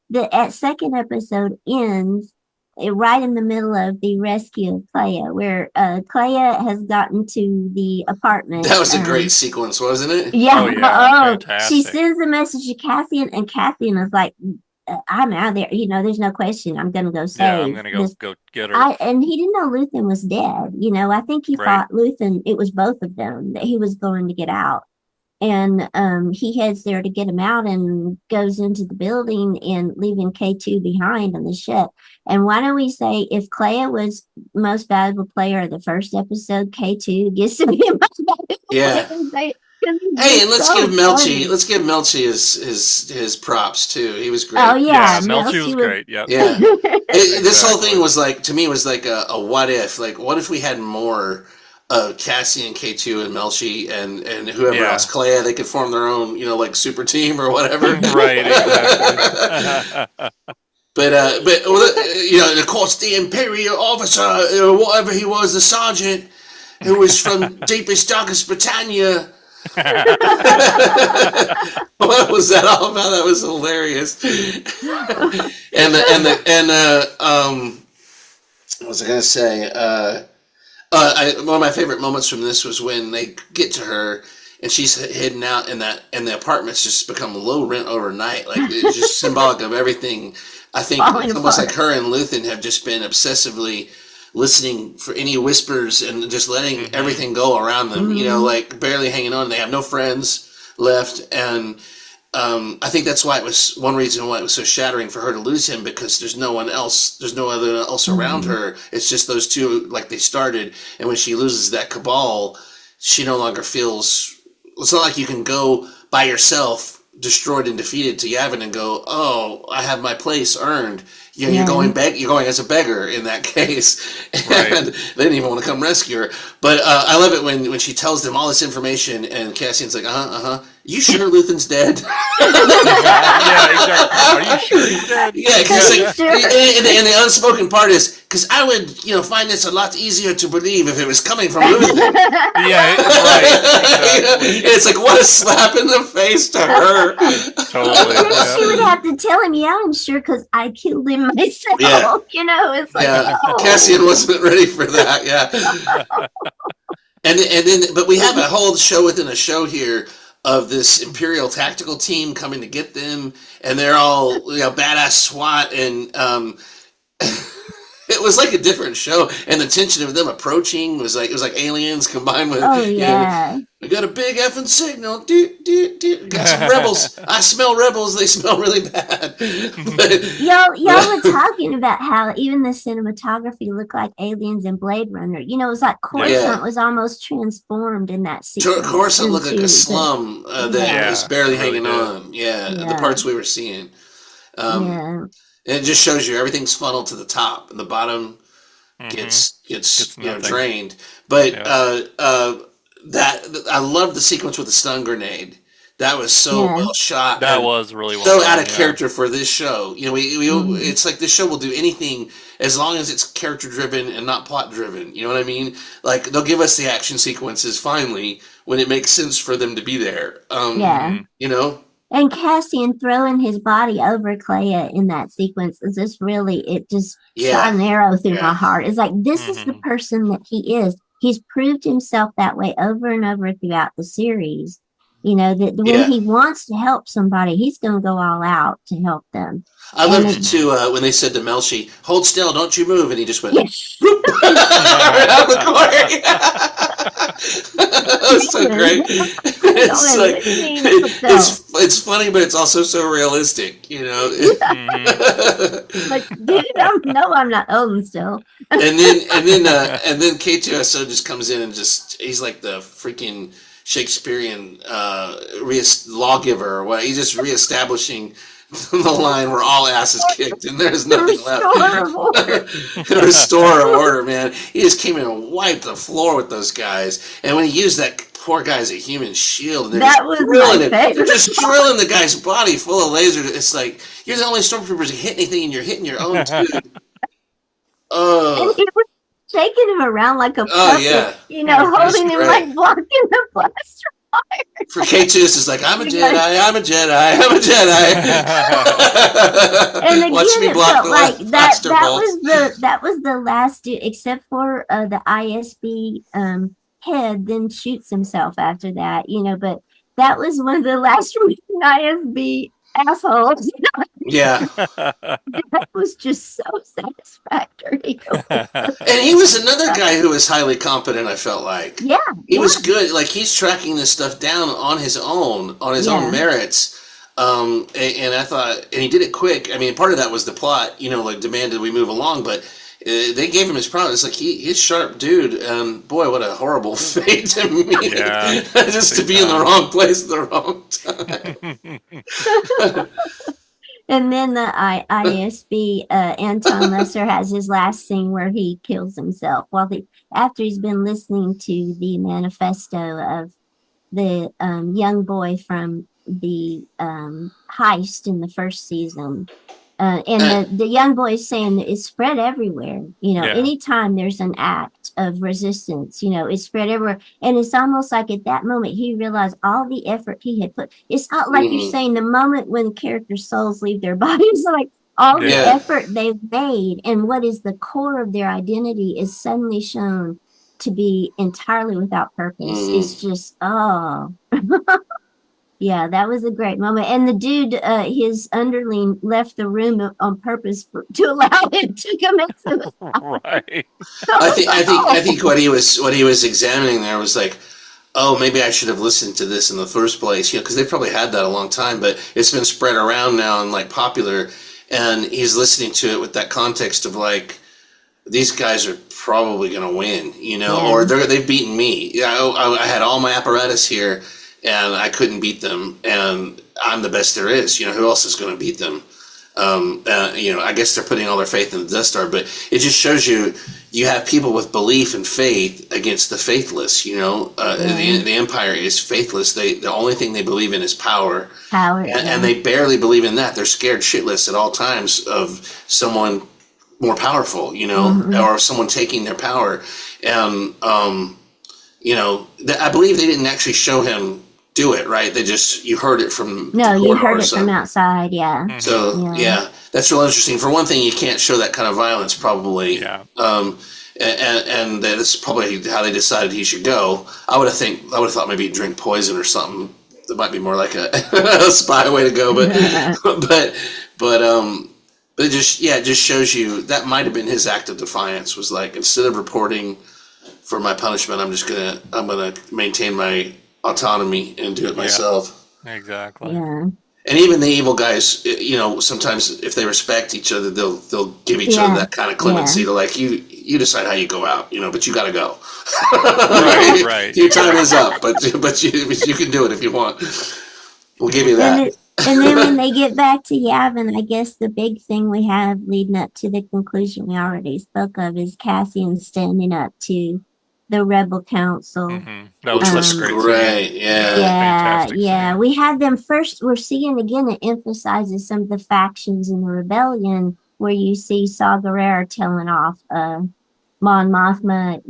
The second episode ends right in the middle of the rescue of Clea, where Clea has gotten to the apartment. That was a great sequence, wasn't it? Oh Yeah. yeah, Oh, she fantastic. sends a message to Cassian, and Cassian is like, "I'm out there. There's no question. I'm gonna go Yeah, I'm save gonna go this." go get her. And he didn't know Luthen was dead. I think he Right. thought Luthen. It was both of them that he was going to get out. And he heads there to get him out and goes into the building and leaving K2 behind on the ship. And why don't we say if Clea was most valuable player of the first episode, K2 gets to be a most valuable player Yeah. because he's Hey, and just so funny. let's give Melchi his props too. He was Oh great. yeah, Yeah, Mel, Melchi she was was. great. Yep. Yeah. This whole thing Exactly. was like, to me, was like a what if. Like, what if we had more of Cassie and K2 and Melchi and whoever else, Yeah. Clea, they could form their own, like super team or whatever. Right, exactly. And of course, the Imperial officer, or whatever he was, the sergeant, who was from deepest, darkest Britannia. What was that all about? That was hilarious. What was I gonna say? One of my favorite moments from this was when they get to her and she's hidden out and the apartment's just become low rent overnight. Like, it's just symbolic of everything. I think Falling it's almost like apart. her and Luthen have just been obsessively listening for any whispers and just letting Hmm. everything go around them. Mhm. Like barely hanging on. They have no friends left, and I think that's why it was one reason why it was so shattering for her to lose him, because there's no one else, there's no other else around Mhm. her. It's just those two, like they started, and when she loses that cabal, she no longer feels. It's not like you can go by yourself, destroyed and defeated, to Yavin and go, "Oh, I have my place earned." You're Yeah. going beg. You're going as a beggar in that case, Right. and they didn't even want to come rescue her. But I love it when she tells them all this information, and Cassian's like, You sure Luthen's dead? Yeah, exactly. Are you sure he's dead? Yeah, because Are you like, sure? and the unspoken part is because I would, find this a lot easier to believe if it was coming from Luthen. Yeah, right. Exactly. It's like, what a slap in the face to her. Totally. And then she would Yeah. have to tell him, "Yeah, I'm sure because I killed him myself." Yeah. It's like, Yeah, oh. Cassian wasn't ready for that. Yeah, and then but we have a whole show within a show here of this Imperial tactical team coming to get them, and they're all badass SWAT, and it was like a different show, and the tension of them approaching was like aliens combined with Oh you know yeah. we got a big effing signal. Got some rebels. I smell rebels. They smell really bad. But, Y'all were talking about how even the cinematography looked like aliens in Blade Runner. It was like Yes. Coruscant was almost transformed in that sequence Coruscant looked like a into slum that yeah, was Yeah, barely it really hanging did. on. Yeah, the yeah, parts we were seeing. Um, yeah, and it just shows you everything's funneled to the top, and the bottom Hmm. gets Gets nothing. drained. But Yep. that I love the sequence with the stun grenade. That was so yeah. well shot That and was really well so out of done. Yeah. character for this show. We Mhm. it's like this show will do anything as long as it's character driven and not plot driven. You know what I mean? Like, they'll give us the action sequences finally when it makes sense for them to be there. Yeah. Hmm. You know? And Cassian throwing his body over Clea in that sequence is just really, it just shot Yeah. an arrow through my Yeah. heart. It's like, this is the Hmm. person that he is. he's proved himself that way over and over throughout the series. You know, that when Yeah. he wants to help somebody, he's going to go all out to help them. I And loved it, it too when they said to Melshi, "Hold still, don't you move," and he just went yes, right out of the corner. That was so great. It's going like with me now. it's funny, but it's also so realistic, you know. Yeah, Mhm. like, dude, no, I'm not holding still. And then K2SO just comes in and just he's like the freaking Shakespearean lawgiver or what. He's just reestablishing the line where all ass is kicked and there's nothing left. Restore order. Restore order, man. He just came in and wiped the floor with those guys. And when he used that poor guy as a human shield, and they're just That was my drilling it, they're favorite. just drilling the guy's body full of lasers. It's like you're the only stormtroopers who hit anything, and you're hitting your own dude. And Oh, he was shaking him around like a oh puppet, yeah, Mhm. it's holding him great. like blocking the blaster. For K2, it's like I'm a You know, Jedi, I'm a Jedi, I'm a and Jedi. again, Watch me it block felt like the blaster bolts. that was the last dude, except for the ISB head, then shoots himself after that, but that was one of the last remaining ISB assholes. Yeah, That was just so satisfactory. and he was another guy who was highly competent. I felt like Yeah, he yeah, was good. Like he's tracking this stuff down on his own yeah. merits. And I thought, and he did it quick. I mean, part of that was the plot, like demanded we move along, but they gave him his promise. It's like he's a sharp dude. Boy, what a horrible fate to meet, Yeah, just to big be in the time. wrong place at the wrong time. And then the ISB, Anton Lesser has his last scene where he kills himself after he's been listening to the manifesto of the young boy from the heist in the first season. And Uh, the young boy is saying that it's spread everywhere. Yeah. Anytime there's an act of resistance, it's spread everywhere. And it's almost like at that moment he realized all the effort he had put. It's not like you're mhm. saying the moment when characters' souls leave their bodies, like all the Yeah. Yeah. effort they've made and what is the core of their identity is suddenly shown to be entirely without purpose. Mm. It's just, oh, yeah, that was a great moment. And the dude, his underling, left the room on purpose to allow him to commit suicide. Right. I I was think I like, think I oh, think what he was examining there was like, oh, maybe I should have listened to this in the first place, because they probably had that a long time, but it's been spread around now and like popular, and he's listening to it with that context of like, these guys are probably going to win, or yeah. they've beaten me. Yeah, I had all my apparatus here, and I couldn't beat them, and I'm the best there is. Who else is going to beat them? I guess they're putting all their faith in the Death Star, but it just shows you have people with belief and faith against the faithless. Yeah. The Empire is faithless. The only thing they believe in is power, Howard, and yeah. they barely believe in that. They're scared shitless at all times of someone more powerful, Mm-hmm. or someone taking their power. And, I believe they didn't actually show him do it, right? You heard it from the No, you corridor heard or it from something. outside, yeah. Hmm. So, Yeah. yeah, that's real interesting. For one thing, you can't show that kind of violence, probably. Yeah. And that's probably how they decided he should go. I would have thought maybe he'd drink poison or something. That might be more like a, a spy way to go, but but but um but it just shows you that might have been his act of defiance. Was like, instead of reporting for my punishment, I'm gonna maintain my autonomy and do it Yeah. myself. Exactly. Yeah. And even the evil guys, sometimes if they respect each other, they'll give each other Yeah. that kind of Yeah. clemency to, like, you decide how you go out, but you got to go. Right. Right. Your time is Exactly. up, but you can do it if you want. We'll give you And that. it, and then when they get back to Yavin, I guess the big thing we have leading up to the conclusion we already spoke of is Cassian standing up to the Rebel Council. That was Which such a was Um, great scene. great. Yeah. Yeah. Yeah, Fantastic yeah. scene. We had them first. We're seeing again, it emphasizes some of the factions in the rebellion where you see Saw Gerrera telling off Mon Mothma,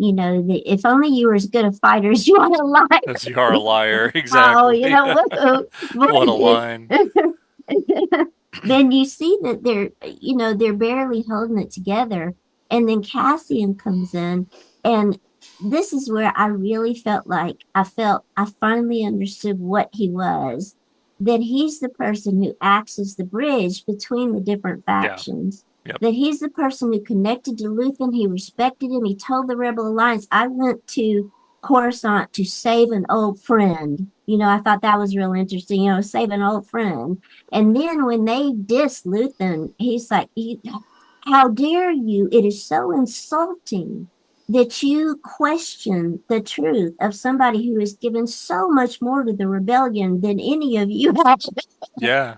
if only you were as good a fighter as you are a As you are a liar. liar. Oh, Exactly. boy, What a line. then you see that they're barely holding it together. And then Cassian comes in And this is where I really felt like I finally understood what he was. That he's the person who acts as the bridge between the different Yeah. factions. Yep. That he's the person who connected to Luthen. He respected him. He told the Rebel Alliance, I went to Coruscant to save an old friend. I thought that was real interesting, save an old friend. And then when they diss Luthen, he's like, how dare you? It is so insulting that you question the truth of somebody who has given so much more to the rebellion than any of you have. Yeah.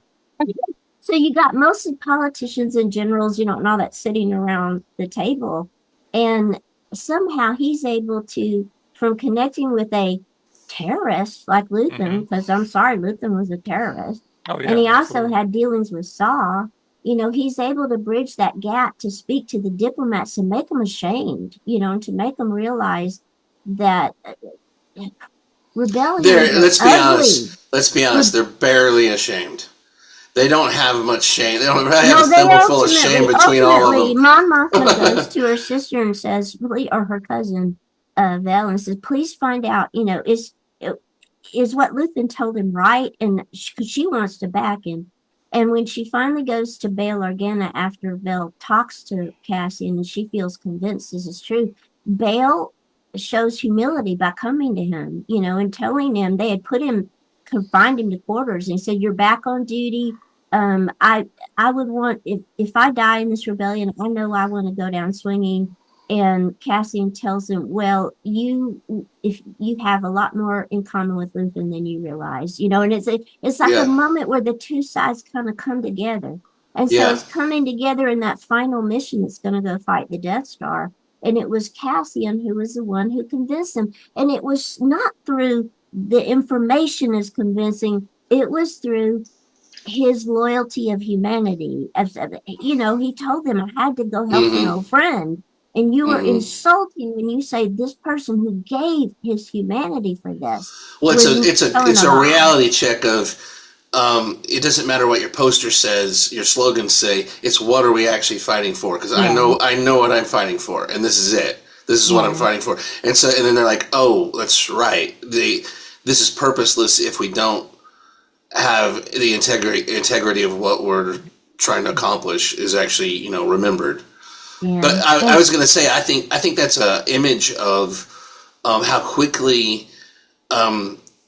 So you got mostly politicians and generals, and all that sitting around the table. And somehow he's able to, from connecting with a terrorist like Hmm. Luthen, because I'm sorry, Luthen was a terrorist, Oh and yeah, he also absolutely. had dealings with Saw. He's able to bridge that gap to speak to the diplomats and make them ashamed, and to make them realize that rebellions They're are let's be honest. ugly. Let's be Re- honest. They're barely ashamed. They don't have much shame. They don't really have a No, they thimbleful of shame between all of Mon Mothma goes them. to her sister and says, or her cousin, Vel, and says, please find out, is what Luthen told him right? And she wants to back him. And when she finally goes to Bail Organa after Vel talks to Cassian and she feels convinced this is true, Bail shows humility by coming to him, and telling him they had confined him to quarters. And he said, you're back on duty. I would want, if I die in this rebellion, I know I want to go down swinging. And Cassian tells him, well, if you have a lot more in common with Luthen than you realize, and it's like a Yeah, moment where the two sides kind of come together. And so yeah. it's coming together in that final mission that's going to go fight the Death Star. And it was Cassian who was the one who convinced him. And it was not through the information as convincing, it was through his loyalty of humanity. He told them, I had to go help an Mm-hmm. old friend. And you are Mm-hmm. insulting when you say this person who gave his humanity for this Well, was telling it's a a lie. reality check of it doesn't matter what your poster says, your slogans say. It's what are we actually fighting for? Because Yeah, I know what I'm fighting for, and this is it. This is what I'm yeah, fighting for. And then they're like, oh, that's right. This is purposeless if we don't have the integrity of what we're trying to accomplish is actually remembered. But yeah. I And was going to say I think that's a image of how quickly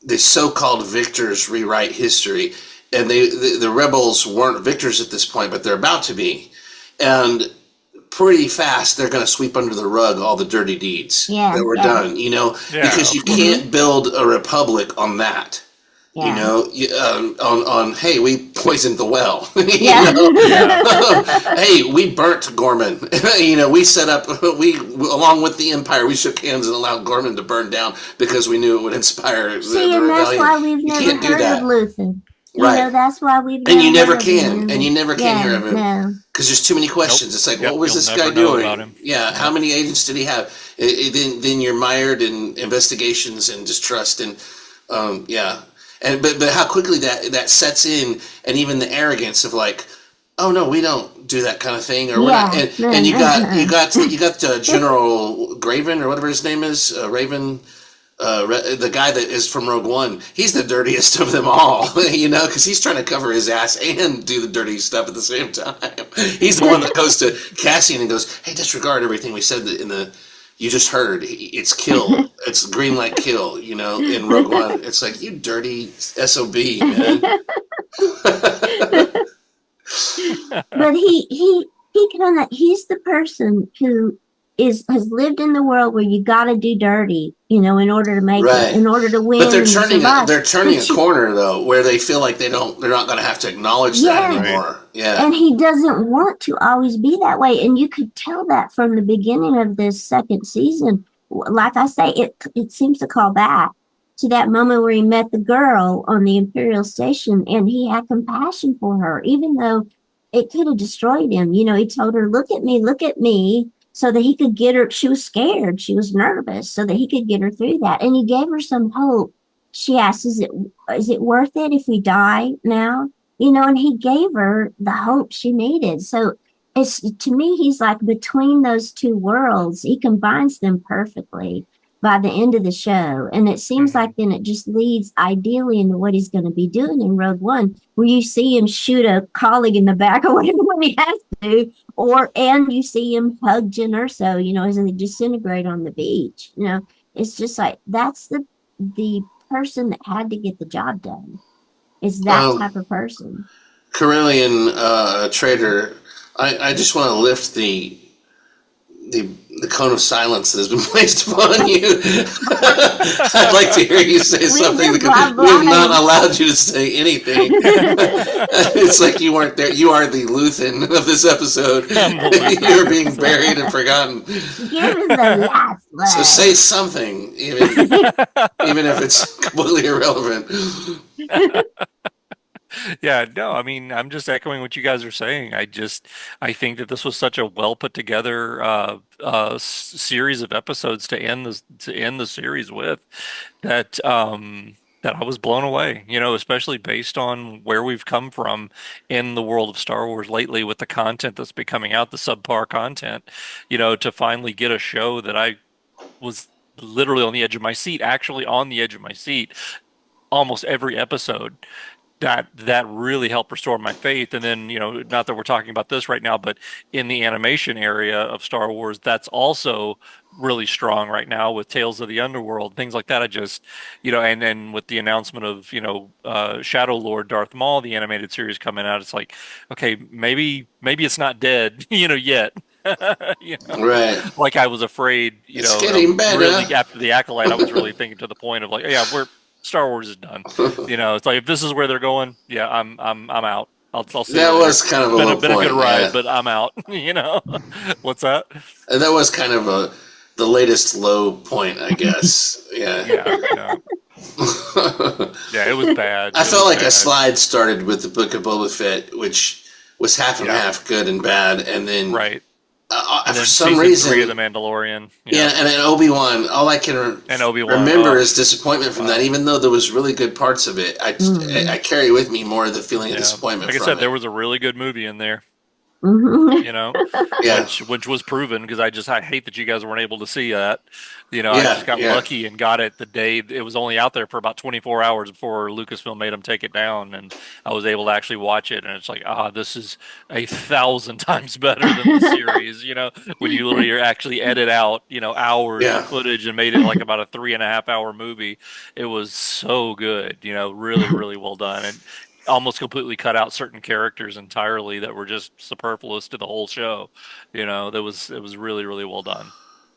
the so-called victors rewrite history, and the rebels weren't victors at this point, but they're about to be, and pretty fast they're going to sweep under the rug all the dirty deeds yeah, that were yeah. done. Yeah, Because you of course. Mm-hmm. can't build a republic on that. Yeah. On hey, we poisoned the well. Yeah. Yeah. Hey, we burnt Gorman. We set up we along with the Empire, we shook hands and allowed Gorman to burn down because we knew it would inspire See, the and that's rebellion. why we've You never can't do heard of that, Luthen. right? That's why we've And never heard of him. you never can Yeah, hear of him no. because there's too many Nope. questions. It's like, Yep. what was You'll this guy never know about doing? him. Yeah, how Yep. many agents did he have? Then you're mired in investigations and distrust and yeah, and but how quickly that sets in, and even the arrogance of like, oh no, we don't do that kind of thing, or we're not. Yeah. And you got General Graven or whatever his name is, Raven. The guy that is from Rogue One, he's the dirtiest of them all, because he's trying to cover his ass and do the dirty stuff at the same time. He's the one that goes to Cassian and goes, "Hey, disregard everything we said in the you just heard. It's kill. It's green light kill. In Rogue One, it's like you dirty sob, man." But he's the person who has lived in the world where you got to do dirty, in order to make it, Right. in order to But win and to survive. they're turning a But you, corner though, where they feel like they're not going to have to acknowledge that yes, Right. anymore. Yeah. and he doesn't want to always be that way, and you could tell that from the beginning of this second season. Like I say, it seems to call back to that moment where he met the girl on the Imperial station, and he had compassion for her, even though it could have destroyed him. He told her, look at me," so that he could get her. She was scared, she was nervous, so that he could get her through that, and he gave her some hope. She asked, is it worth it if we die now?" And he gave her the hope she needed. So it's to me, he's like between those two worlds. He combines them perfectly by the end of the show. And it seems like Mhm. then it just leads ideally into what he's going to be doing in Rogue One, where you see him shoot a colleague in the back or whatever when he has to, and you see him hug Jyn Erso, as they disintegrate on the beach. It's just like that's the person that had to get the job done. Is that Um, type of person. Corellian trader, I just want to lift the the cone of silence that has been placed upon you. I'd like to hear you say We've something been because we have not blind. allowed you to say anything. It's like you weren't there. You are the Luthen of this episode. I'm the Luthen You're of the being episode. buried and forgotten. Give us the last So say word. something, even if it's completely irrelevant. Yeah, no, I mean, I'm just echoing what you guys are saying. I think that this was such a well put together series of episodes to end the series with that I was blown away. Especially based on where we've come from in the world of Star Wars lately with the content that's been coming out, the subpar content. To finally get a show that I was literally on the edge of my seat, actually on the edge of my seat, almost every episode that really helped restore my faith. And then, not that we're talking about this right now, but in the animation area of Star Wars, that's also really strong right now with Tales of the Underworld, things like that. I just, and with the announcement of, Shadow Lord Darth Maul, the animated series coming out, it's like, okay, maybe it's not dead, yet. you know, Right. like I was afraid, It's getting better. really after the Acolyte, I was really thinking to the point of like, yeah, we're Star Wars is done. It's like if this is where they're going, yeah, I'm out. I'll see you That later. was kind of a Been low been a good point, ride, yeah. but I'm out. What's that? And that was kind of the latest low point, I guess. Yeah. Yeah, yeah, yeah. It was bad. I It felt was like a bad. slide started with the Book of Boba Fett, which was half and Yeah, half, good and bad, and then right. And for then some season three of The reason, Mandalorian. yeah, Yep, and then Obi-Wan, all I can and Obi-Wan. remember Oh, is disappointment from that. wow. Even though there was really good parts of it, I Mhm. carry with me more of the feeling of Yeah, disappointment like I from said, there it. was a really good movie in there. Mhm. you know, Yeah, which was proven because I hate that you guys weren't able to see that. I yeah, just got yeah. lucky and got it the day it was only out there for about 24 hours before Lucasfilm made them take it down, and I was able to actually watch it. And it's like, this is 1,000 times better than the series. When you literally actually edit out hours of Yeah. footage and made it like about a 3.5 hour movie, it was so good. Really, really well done. And almost completely cut out certain characters entirely that were just superfluous to the whole show. That was it was really really well done.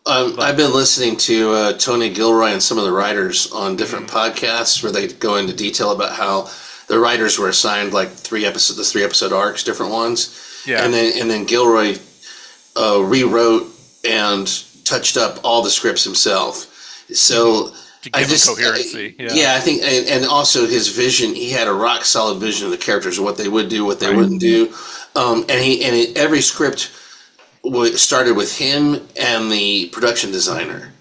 I've But been listening to Tony Gilroy and some of the writers on different mhm, podcasts where they go into detail about how the writers were assigned like the 3 episode arcs, different ones, yeah, and then Gilroy rewrote and touched up all the scripts himself. hmm So to I give them just, coherency. Yeah, yeah, I think, and also his vision. He had a rock solid vision of the characters, of what they would do, what they right. wouldn't Mhm. do, every script started with him and the production designer.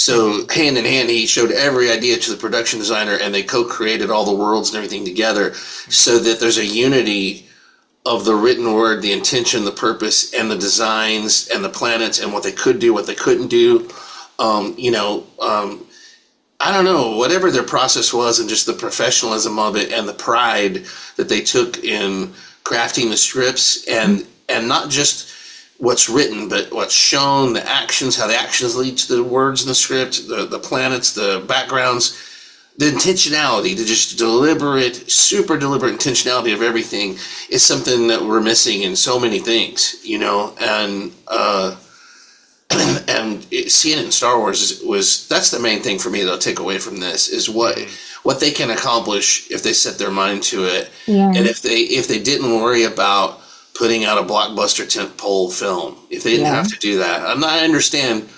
hmm So hand in hand, he showed every idea to the production designer, and they co-created all the worlds and everything together, so that there's a unity of the written word, the intention, the purpose, and the designs, and the planets, and what they could do, what they couldn't do. Um, you know, um, I don't know, whatever their process was, and just the professionalism of it, and the pride that they took in crafting the scripts, and not just what's written, but what's shown, the actions, how the actions lead to the words in the script, the planets, the backgrounds, the intentionality, the just deliberate, super deliberate intentionality of everything is something that we're missing in so many things, and seeing it in Star Wars was that's the main thing for me that I'll take away from this is hmm what they can accomplish if they set their mind to it, Yeah. and if they didn't worry about putting out a blockbuster tentpole film, if they didn't Yeah. have to do that. I understand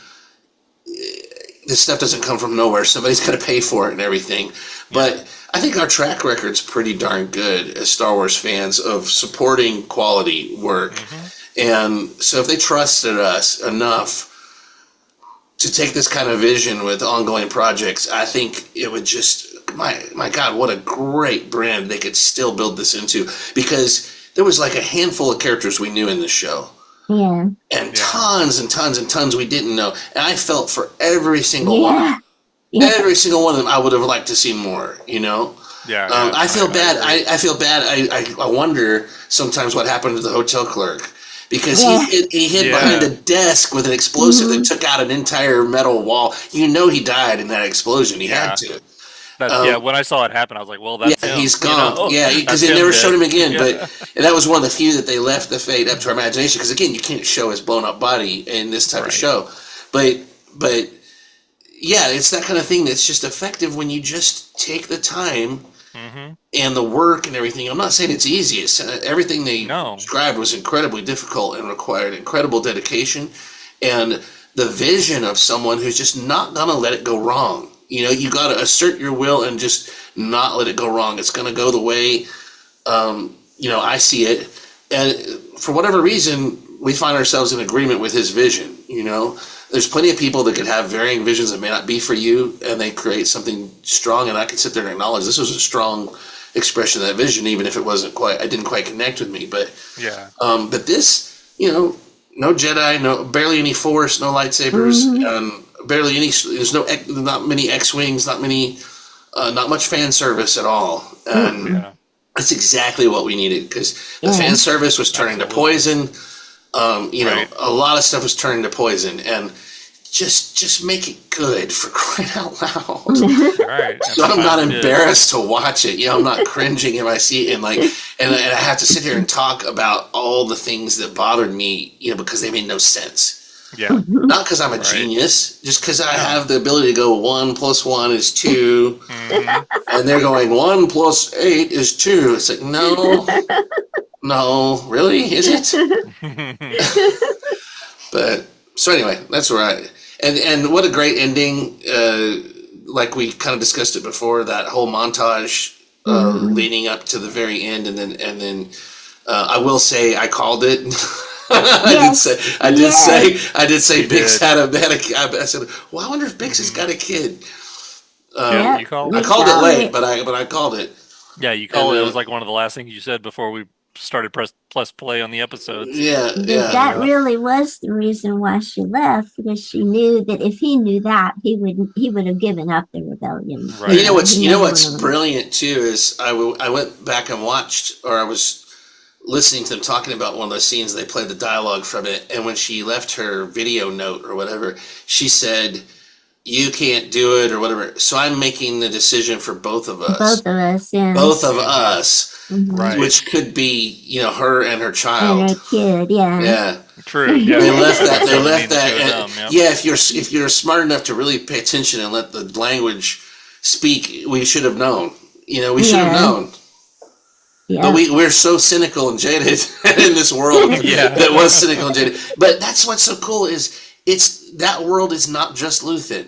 this stuff doesn't come from nowhere. Somebody's got to pay for it and everything, yeah, but I think our track record's pretty darn good as Star Wars fans of supporting quality work. hmm And so if they trusted us enough to take this kind of vision with ongoing projects, I think it would just my God, what a great brand they could still build this into, because there was like a handful of characters we knew in the show, Yeah. and Yeah. tons and tons and tons we didn't know. And I felt for every single one. Yeah. Yeah. Every single one of them, I would have liked to see more. Yeah, yeah. I feel bad. agree. I feel bad. I wonder sometimes what happened to the hotel clerk because Yeah. he hid Yeah. behind a desk with an explosive Mhm. that took out an entire metal wall. You know he died in that explosion. He Yeah. had to. Yeah, when I saw it happen, I was like, well, Yeah, that's him, he's gone. Yeah, because That's they him never showed dead. him again. But Yeah. and that was one of the few that they left the fate up to our imagination. Because again, you can't show his blown up body in this type of Right. show. But yeah, it's that kind of thing that's just effective when you just take the time Hmm. and the work and everything. I'm not saying it's easy. Everything they No. described was incredibly difficult and required incredible dedication and the vision of someone who's just not gonna let it go wrong. You got to assert your will and just not let it go wrong. It's gonna go the way I see it, and for whatever reason, we find ourselves in agreement with his vision. There's plenty of people that could have varying visions that may not be for you, and they create something strong. And I can sit there and acknowledge this was a strong expression of that vision, even if I didn't quite connect with me. Yeah. But this, no Jedi, barely any Force, no lightsabers, barely any. There's not many X-wings, not much fan service at all, and Yeah. that's exactly what we needed because the Yeah. fan service was turning to Absolutely. poison. Right. A lot of stuff was turning to poison, and just make it good for crying out loud. Right. And So they I'm not finally did. embarrassed to watch it. I'm not cringing if I see it, and I have to sit here and talk about all the things that bothered me, because they made no sense. Yeah. Not because I'm a Right. genius, just because I No. have the ability to go 1+1 is 2, Hmm. and they're going 1+8 is 2. It's like no, really, is it? But so anyway, that's where and what a great ending. Like we kind of discussed it before, that whole montage leading up to the very end, and then I will say I called it. Yes. I did say You Bix did. had a. I said, well, I wonder if Bix has got a kid. Yeah, Yep, you called I it. called it called late, it. but I called it. Yeah, you And called it. It was like one of the last things you said before we started press play on the episodes. yeah, yeah. That Yeah. really was the reason why she left, because she knew that if he knew that, he would have given up the rebellion. Right. You know what's He you know never what's would have. brilliant too is I went back and watched, or I was listening to them talking about one of those scenes. They played the dialogue from it, and when she left her video note or whatever, she said, "You can't do it" or whatever. So I'm making the decision for both of us, Both of us, yeah. both of Mhm. us, Right. which could be her and her And child. her kid, yeah. Yeah. True. Yeah. They It left could that. be They something left between the two that. of them. Yep. Yeah, if you're smart enough to really pay attention and let the language speak, we should have known. We should have Yeah. known. Yeah. But we're so cynical and jaded in this world Yeah. that was cynical and jaded. But that's what's so cool is that world is not just Luthen.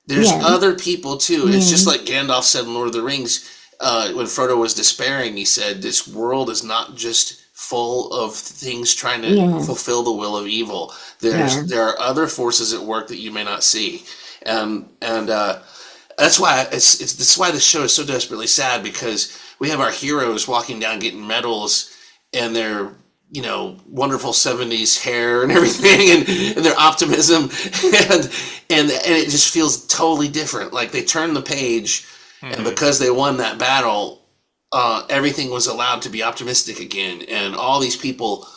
There's Yeah. other people too. It's just Yeah. like Gandalf said in Lord of the Rings when Frodo was despairing. He said, "This world is not just full of things trying to Yeah. fulfill the will of evil. Yeah. There are other forces at work that you may not see." And that's why that's why this show is so desperately sad, because we have our heroes walking down getting medals, and their wonderful 70s hair and everything, and their optimism, and it just feels totally different. Like they turned the page, and Mhm. because they won that battle, everything was allowed to be optimistic again, and all these people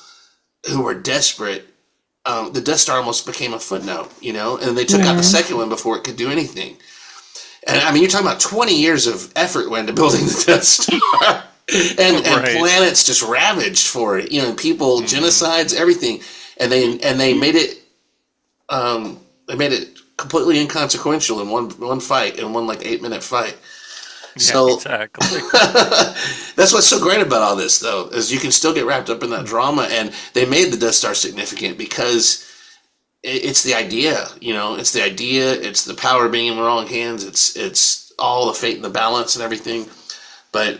who were desperate. The Death Star almost became a footnote, and they took out Yeah. the second one before it could do anything. And I mean, you're talking about 20 years of effort went into building the Death Star, and Right. planets just ravaged for it. People, genocides, everything, and they made it completely inconsequential in one fight, in one like 8-minute fight. Yeah, So exactly. that's what's so great about all this, though, is you can still get wrapped up in that drama, and they made the Death Star significant because it's the idea, it's the idea, it's the power being in the wrong hands, it's all the fate and the balance and everything. But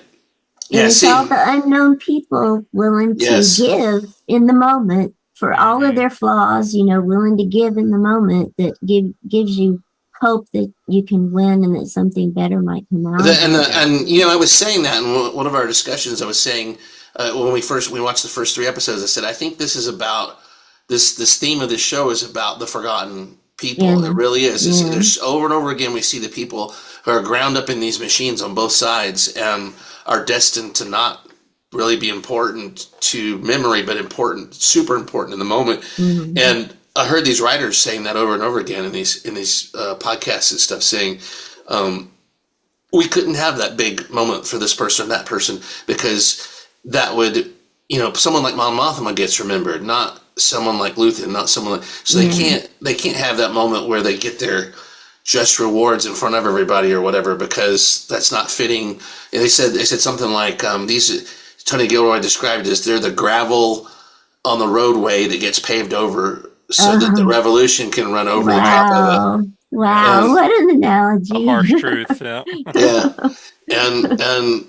yeah, And it's see, all the unknown people willing to yes, give in the moment for all of Mhm. their flaws, willing to give in the moment, that gives you hope that you can win and that something better might come out of it. and I was saying that in one of our discussions. I was saying when we watched the first 3 episodes, I said I think this is about this theme of the show is about the forgotten people. Yeah. It really is. Yeah. There's over and over again we see the people who are ground up in these machines on both sides and are destined to not really be important to memory, but important, super important in the moment. Mhm. And I heard these writers saying that over and over again in these podcasts and stuff, saying we couldn't have that big moment for this person or that person because that would, someone like Mon Mothma gets remembered, not someone like Luthen, not someone like, so they can't have that moment where they get their just rewards in front of everybody or whatever, because that's not fitting. And they said something like these, Tony Gilroy described it as they're the gravel on the roadway that gets paved over so that the revolution can run over the top of it. Wow, what an A analogy. harsh truth. Yeah. Yeah. And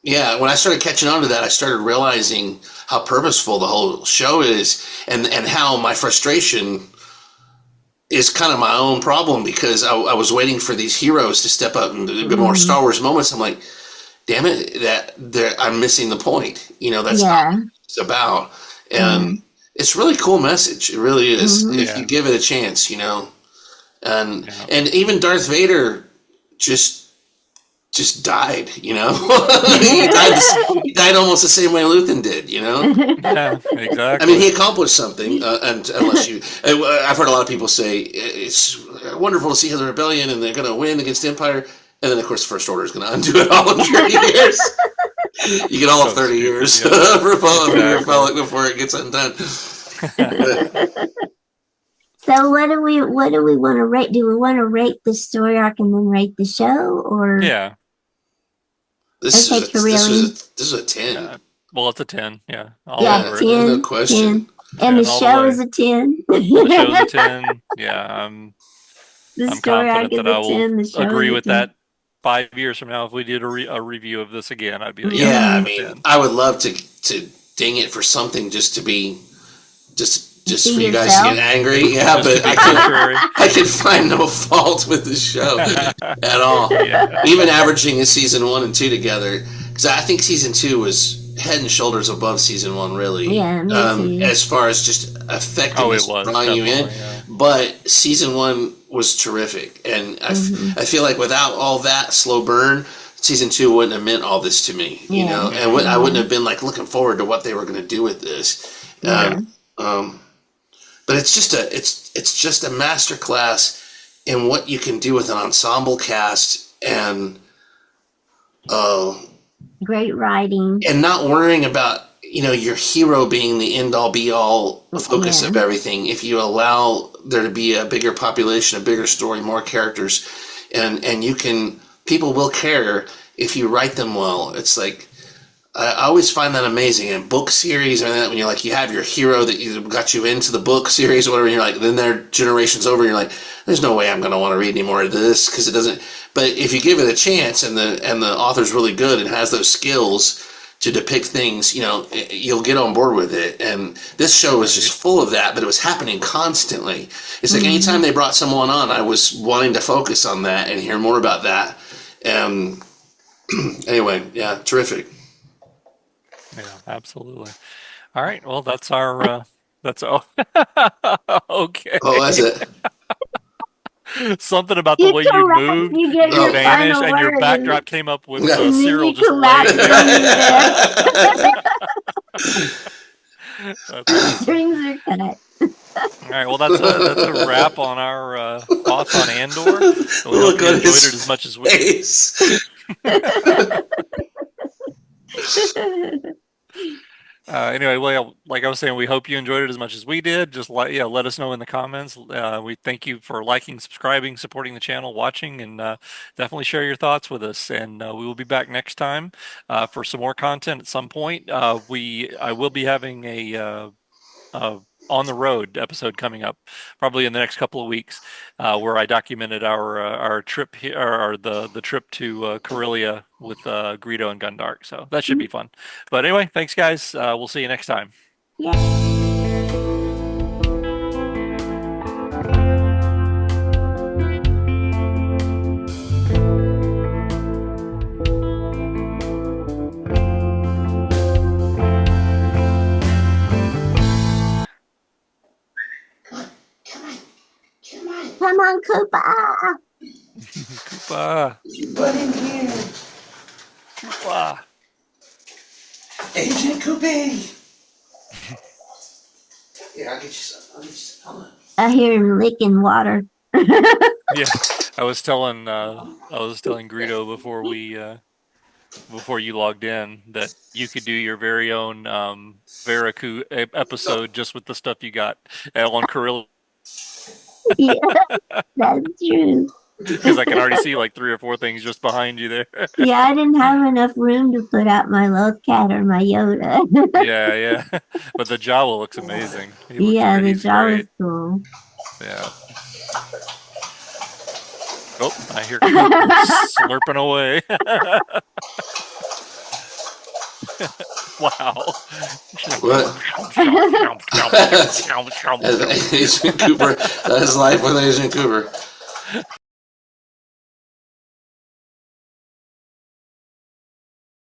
yeah, when I started catching on to that, I started realizing how purposeful the whole show is, and how my frustration is kind of my own problem, because I was waiting for these heroes to step up and get more Star Wars moments. I'm like, damn it, I'm missing the point. That's not what it's about. And it's a really cool message. It really is. If you give it a chance, and even Darth Vader just died, he died almost the same way Luthen did, Yeah, exactly. I mean, he accomplished something, and unless I've heard a lot of people say it's wonderful to see the rebellion and they're going to win against the Empire, and then of course the First Order is going to undo it all in 30 years. You get all of 30 years for the Republic before it gets undone. So what do we want to rate? Do we want to rate the story arc and then rate the show, or Yeah. This is a 10. Well, it's a 10. Yeah. 10, no question. 10. And the show is a 10. The show's a 10. Yeah. I'm confident that I will agree with that 5 years from now. If we did a review of this again, I'd be like, yeah, I mean, I would love to ding it for something just to be just for you guys to get angry. Yeah, but I can find no fault with the show at all. Yeah. Even averaging a season 1 and 2 together, because I think season 2 was head and shoulders above season 1, really. Yeah, me too. As far as just effectiveness, drawing you in. Yeah. But season 1 was terrific, and I feel like without all that slow burn, season 2 wouldn't have meant all this to me. You know, and I wouldn't have been like looking forward to what they were going to do with this. But it's just a masterclass in what you can do with an ensemble cast and great writing, and not worrying about your hero being the end all be all focus of everything. If you allow there to be a bigger population, a bigger story, more characters, and people will care if you write them well. It's like, I always find that amazing in book series, and when you're like, you have your hero that got you into the book series or whatever, and you're like, then their generation's over, and you're like, there's no way I'm going to want to read any more of this because it doesn't. But if you give it a chance, and the author's really good and has those skills to depict things, you'll get on board with it. And this show was just full of that, but it was happening constantly. It's like anytime they brought someone on, I was wanting to focus on that and hear more about that. Anyway, yeah, terrific. Yeah, absolutely. All right. Well, that's our. That's okay. Oh, that's it. Something about the way you moved, you vanished, and your backdrop came up with Cyril just laying there. Strings are cut. All right. Well, that's a wrap on our thoughts on Andor. So we hope you enjoyed it as much as we did. Anyway, well, like I was saying, we hope you enjoyed it as much as we did. Just let us know in the comments. We thank you for liking, subscribing, supporting the channel, watching, and definitely share your thoughts with us. And we will be back next time for some more content at some point. I will be having a on the road episode coming up probably in the next couple of weeks, where I documented our trip here, or the trip to Corellia with Greedo and Gundark. So that should be fun. But anyway, thanks guys. We'll see you next time. Yeah. Come on, Koopa. Koopa, You butt in here. Koopa. Agent Koopy. Here, I'll get you some. I'll get you some. Hold on. I hear him licking water. Yeah, I was telling Greedo before you logged in that you could do your very own Veriku episode just with the stuff you got on Corilla Yeah, that's true. because I can already see like three or four things just behind you there. Yeah, I didn't have enough room to put out my Lothcat or my Yoda. Yeah, yeah. But the Jawa looks amazing. Yeah, the He's jaw was great. cool. Yeah. Oh, I hear Coop slurping away. Wow. What? Agent Cooper. That's life with Agent Cooper.